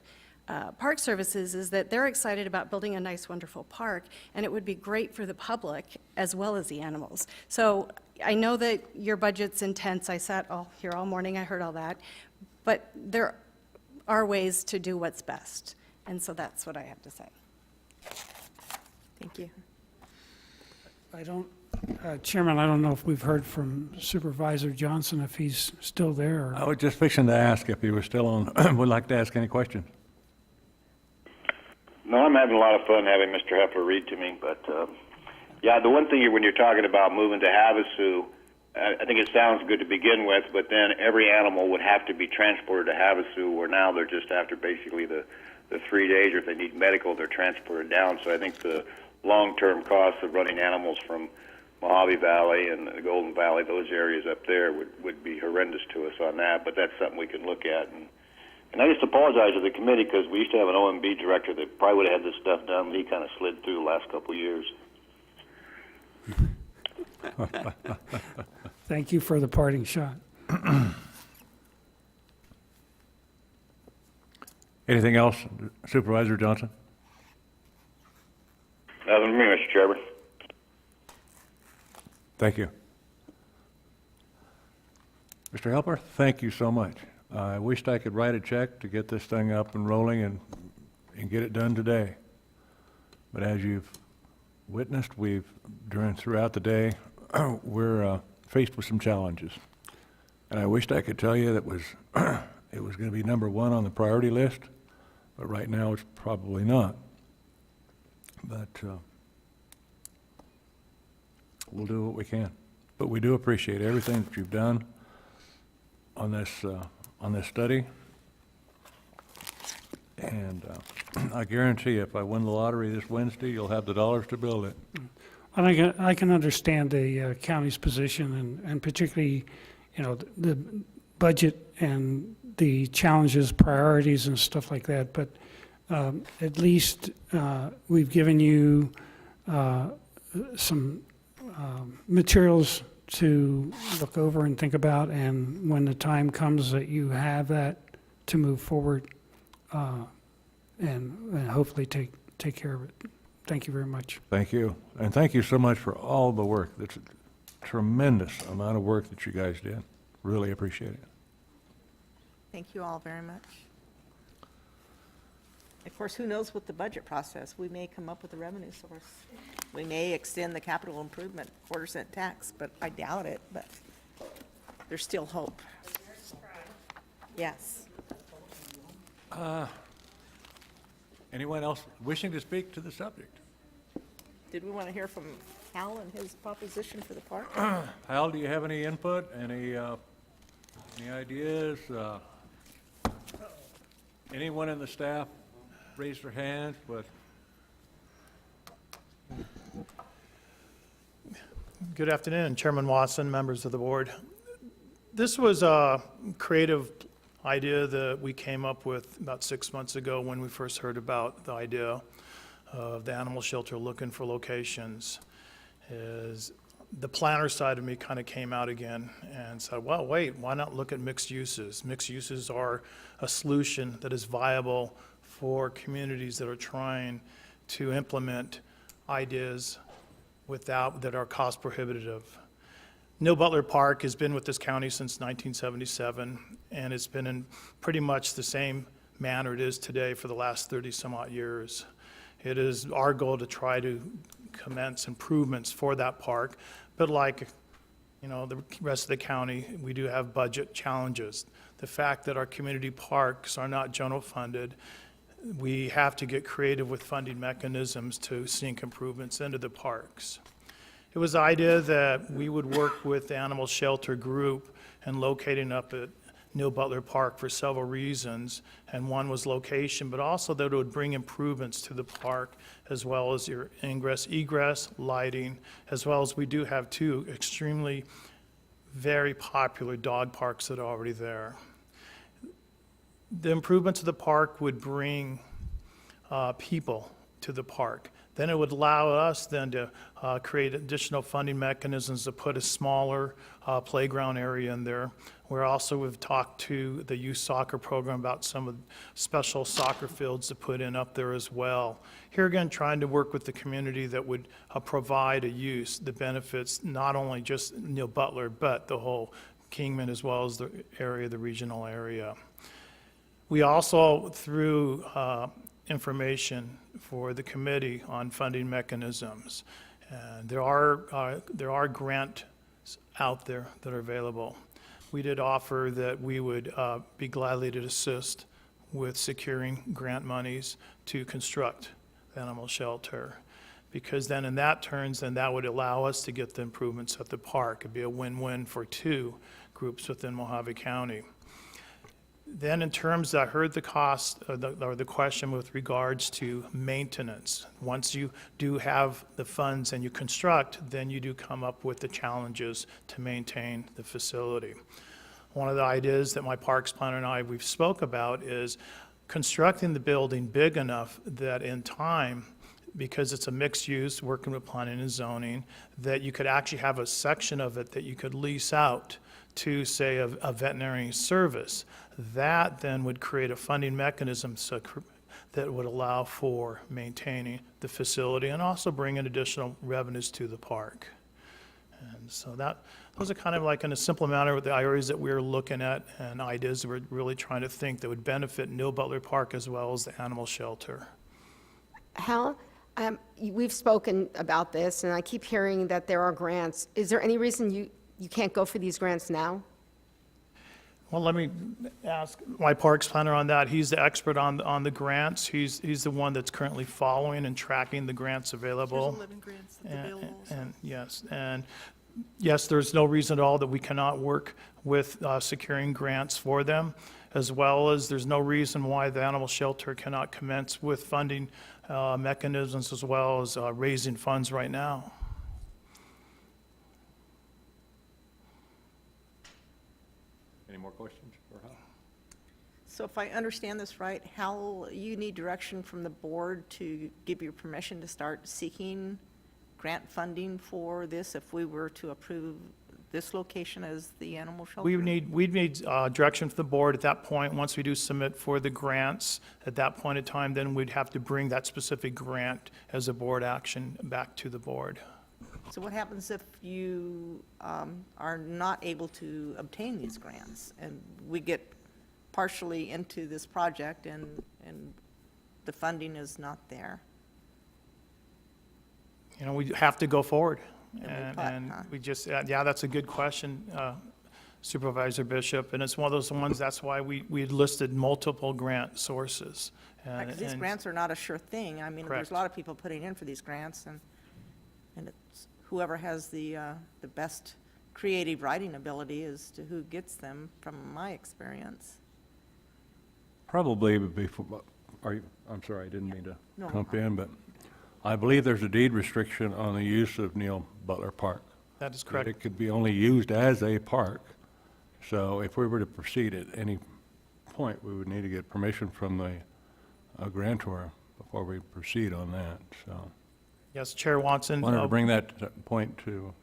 Speaker 11: Park Services is that they're excited about building a nice, wonderful park, and it would be great for the public as well as the animals. So I know that your budget's intense. I sat here all morning, I heard all that, but there are ways to do what's best, and so that's what I have to say.
Speaker 6: Thank you.
Speaker 4: Chairman, I don't know if we've heard from Supervisor Johnson, if he's still there.
Speaker 3: I was just fixing to ask if he was still on, would like to ask any questions.
Speaker 13: No, I'm having a lot of fun having Mr. Heffer read to me, but yeah, the one thing when you're talking about moving to Havasu, I think it sounds good to begin with, but then every animal would have to be transported to Havasu, where now they're just after basically the 3 days, or if they need medical, they're transported down. So I think the long-term costs of running animals from Mohave Valley and the Golden Valley, those areas up there, would be horrendous to us on that, but that's something we can look at. And I just apologize to the committee, because we used to have an OMB director that probably would have had this stuff done, but he kind of slid through the last couple of years.
Speaker 4: Thank you for the parting shot.
Speaker 3: Anything else, Supervisor Johnson?
Speaker 13: Nothing from me, Mr. Chairman.
Speaker 3: Thank you. Mr. Helper, thank you so much. I wished I could write a check to get this thing up and rolling and get it done today. But as you've witnessed, throughout the day, we're faced with some challenges. And I wished I could tell you that it was going to be number one on the priority list, but right now it's probably not. But we'll do what we can. But we do appreciate everything that you've done on this study. And I guarantee you, if I win the lottery this Wednesday, you'll have the dollars to build it.
Speaker 4: I can understand the county's position and particularly, the budget and the challenges, priorities and stuff like that. But at least we've given you some materials to look over and think about, and when the time comes that you have that to move forward and hopefully take care of it. Thank you very much.
Speaker 3: Thank you. And thank you so much for all the work. That's a tremendous amount of work that you guys did. Really appreciate it.
Speaker 6: Thank you all very much. Of course, who knows with the budget process? We may come up with a revenue source. We may extend the capital improvement quarter-cent tax, but I doubt it, but there's still hope. Yes.
Speaker 3: Anyone else wishing to speak to the subject?
Speaker 6: Did we want to hear from Hal and his proposition for the park?
Speaker 3: Hal, do you have any input, any ideas? Anyone in the staff raise their hands, but
Speaker 14: Good afternoon, Chairman Watson, members of the board. This was a creative idea that we came up with about 6 months ago when we first heard about the idea of the animal shelter looking for locations. Is the planner side of me kind of came out again and said, well, wait, why not look at mixed uses? Mixed uses are a solution that is viable for communities that are trying to implement ideas that are cost prohibitive. Neal Butler Park has been with this county since 1977, and it's been in pretty much the same manner it is today for the last 30 some odd years. It is our goal to try to commence improvements for that park, but like the rest of the county, we do have budget challenges. The fact that our community parks are not general funded, we have to get creative with funding mechanisms to sink improvements into the parks. It was the idea that we would work with the animal shelter group and locating up at Neal Butler Park for several reasons, and one was location, but also that it would bring improvements to the park, as well as your ingress, egress, lighting, as well as we do have two extremely very popular dog parks that are already there. The improvements to the park would bring people to the park. Then it would allow us then to create additional funding mechanisms to put a smaller playground area in there. We're also, we've talked to the youth soccer program about some of the special soccer fields to put in up there as well. Here again, trying to work with the community that would provide a use that benefits not only just Neal Butler, but the whole Kingman as well as the area, the regional area. We also, through information for the committee on funding mechanisms, and there are grants out there that are available. We did offer that we would be gladly to assist with securing grant monies to construct the animal shelter. because then in that turns, then that would allow us to get the improvements at the park. It'd be a win-win for two groups within Mohave County. Then in terms, I heard the cost, or the question with regards to maintenance. Once you do have the funds and you construct, then you do come up with the challenges to maintain the facility. One of the ideas that my parks planner and I, we've spoke about is constructing the building big enough that in time, because it's a mixed use, working with planning and zoning, that you could actually have a section of it that you could lease out to, say, a veterinary service. That then would create a funding mechanism that would allow for maintaining the facility and also bring in additional revenues to the park. And so those are kind of like in a simple manner with the areas that we're looking at and ideas that we're really trying to think that would benefit Neal Butler Park as well as the animal shelter.
Speaker 9: Hal, we've spoken about this, and I keep hearing that there are grants. Is there any reason you can't go for these grants now?
Speaker 14: Well, let me ask my parks planner on that. He's the expert on the grants. He's the one that's currently following and tracking the grants available.
Speaker 12: There's 11 grants that's available.
Speaker 14: And yes, there's no reason at all that we cannot work with securing grants for them, as well as there's no reason why the animal shelter cannot commence with funding mechanisms as well as raising funds right now.
Speaker 3: Any more questions for Hal?
Speaker 6: So if I understand this right, Hal, you need direction from the board to give you permission to start seeking grant funding for this if we were to approve this location as the animal shelter?
Speaker 14: We'd need direction from the board at that point. Once we do submit for the grants, at that point in time, then we'd have to bring that specific grant as a board action back to the board.
Speaker 6: So what happens if you are not able to obtain these grants and we get partially into this project and the funding is not there?
Speaker 14: You know, we have to go forward.
Speaker 6: And
Speaker 14: We just, yeah, that's a good question, Supervisor Bishop, and it's one of those ones, that's why we listed multiple grant sources.
Speaker 6: Because these grants are not a sure thing. I mean,
Speaker 14: Correct.
Speaker 6: there's a lot of people putting in for these grants, and it's whoever has the best creative writing ability as to who gets them, from my experience.
Speaker 3: Probably before, I'm sorry, I didn't mean to
Speaker 6: No
Speaker 3: jump in, but I believe there's a deed restriction on the use of Neal Butler Park.
Speaker 14: That is
Speaker 3: That
Speaker 14: correct.
Speaker 3: it could be only used as a park. So if we were to proceed at any point, we would need to get permission from the grantor before we proceed on that, so.
Speaker 14: Yes, Chair Watson.
Speaker 3: Wanted to bring that point to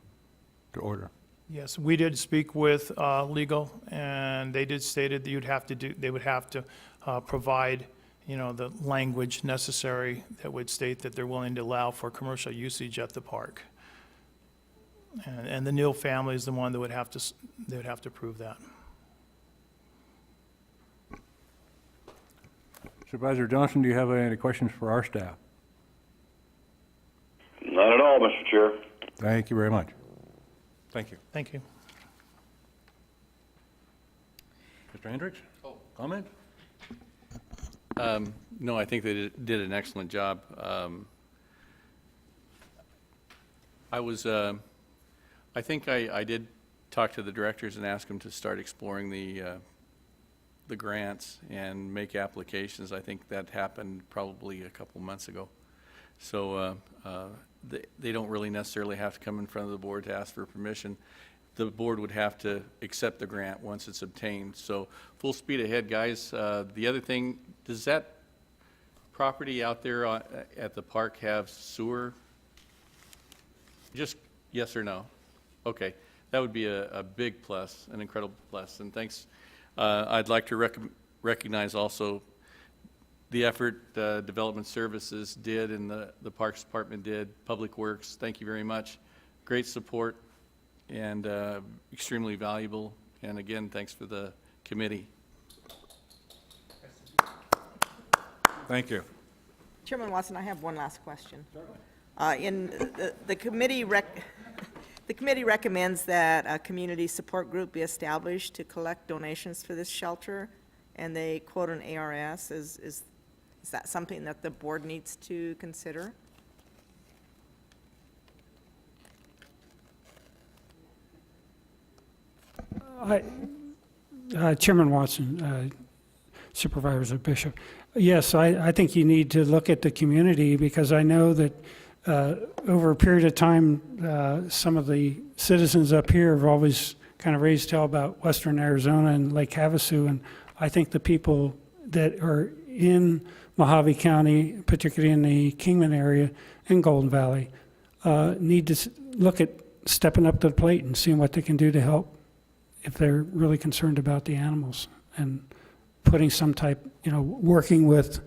Speaker 3: order.
Speaker 14: Yes, we did speak with legal, and they did stated that they would have to provide, you know, the language necessary that would state that they're willing to allow for commercial usage at the park. And the Neal family is the one that would have to prove that.
Speaker 3: Supervisor Johnson, do you have any questions for our staff?
Speaker 13: Not at all, Mr. Chair.
Speaker 3: Thank you very much. Thank you.
Speaker 14: Thank you.
Speaker 3: Mr. Hendricks? Comment?
Speaker 1: No, I think they did an excellent job. I think I did talk to the directors and ask them to start exploring the grants and make applications. I think that happened probably a couple months ago. So they don't really necessarily have to come in front of the board to ask for permission. The board would have to accept the grant once it's obtained. So full speed ahead, guys. The other thing, does that property out there at the park have sewer? Just yes or no? Okay, that would be a big plus, an incredible plus, and thanks. I'd like to recognize also the effort Development Services did and the Parks Department did, Public Works, thank you very much. Great support and extremely valuable, and again, thanks for the committee.
Speaker 3: Thank you.
Speaker 6: Chairman Watson, I have one last question. The committee recommends that a community support group be established to collect donations for this shelter, and they quote an ARS. Is that something that the board needs to consider?
Speaker 4: Chairman Watson, Supervisor Bishop, yes, I think you need to look at the community, because I know that over a period of time, some of the citizens up here have always kind of raised hell about western Arizona and Lake Havasu, and I think the people that are in Mohave County, particularly in the Kingman area and Golden Valley, need to look at stepping up to the plate and seeing what they can do to help if they're really concerned about the animals, and putting some type, working with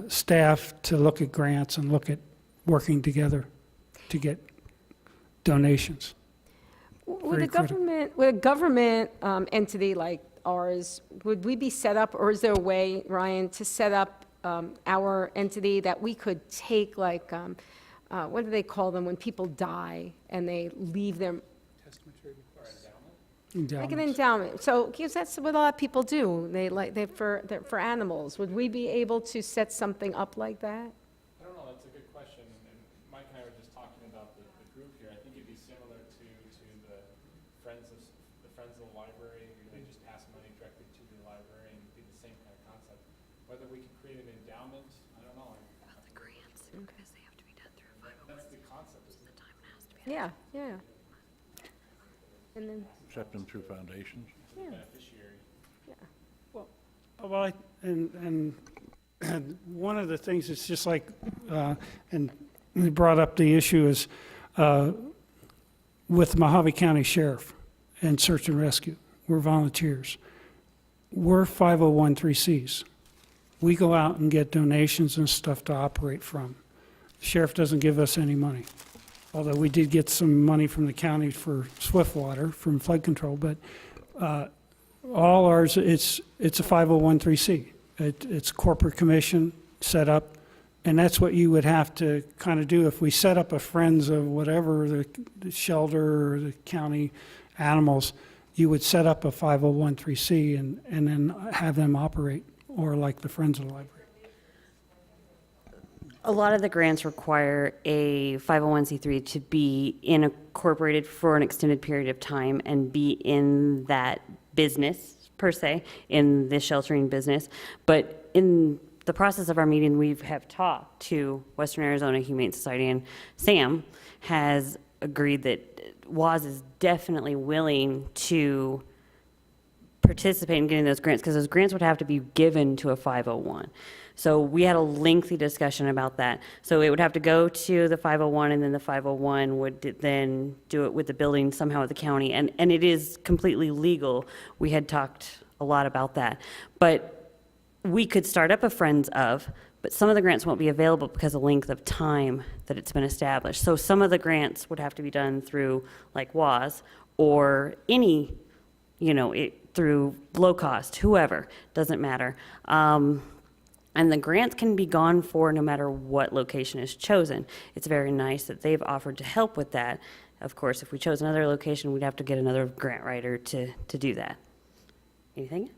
Speaker 4: staff to look at grants and look at working together to get donations.
Speaker 9: Would a government entity like ours, would we be set up, or is there a way, Ryan, to set up our entity that we could take, like, what do they call them when people die and they leave their, like an endowment? So, because that's what a lot of people do. They for animals. Would we be able to set something up like that?
Speaker 2: I don't know, that's a good question, and Mike and I were just talking about the group here. I think it'd be similar to the Friends of the Library. They just pass money directly to the library, and it'd be the same kind of concept. Whether we could create an endowment, I don't know.
Speaker 8: The grants, because they have to be done through
Speaker 2: That's the concept, isn't it?
Speaker 8: the time has to be.
Speaker 9: Yeah, yeah. And then,
Speaker 3: Accept them through foundations.
Speaker 9: yeah,
Speaker 2: Beneficiary.
Speaker 9: yeah.
Speaker 4: Well, and one of the things that's just like, and we brought up the issue is with Mohave County Sheriff and Search and Rescue. We're volunteers. We're 501(c)(3)s. We go out and get donations and stuff to operate from. The sheriff doesn't give us any money, although we did get some money from the county for Swiftwater from flood control, but all ours, it's a 501(c)(3). It's corporate commission set up, and that's what you would have to kind of do if we set up a Friends of whatever, the shelter or the county animals. You would set up a 501(c) and then have them operate, or like the Friends of the Library.
Speaker 8: A lot of the grants require a 501(c)(3) to be incorporated for an extended period of time and be in that business, per se, in the sheltering business. But in the process of our meeting, we have talked to Western Arizona Humane Society, and Sam has agreed that WAS is definitely willing to participate in getting those grants, because those grants would have to be given to a 501. So we had a lengthy discussion about that. So it would have to go to the 501, and then the 501 would then do it with the building somehow with the county. And it is completely legal. We had talked a lot about that. But we could start up a Friends of, but some of the grants won't be available because of the length of time that it's been established. So some of the grants would have to be done through like WAS or any, through low cost, whoever, doesn't matter. And the grants can be gone for no matter what location is chosen. It's very nice that they've offered to help with that. Of course, if we chose another location, we'd have to get another grant writer to do that. Anything?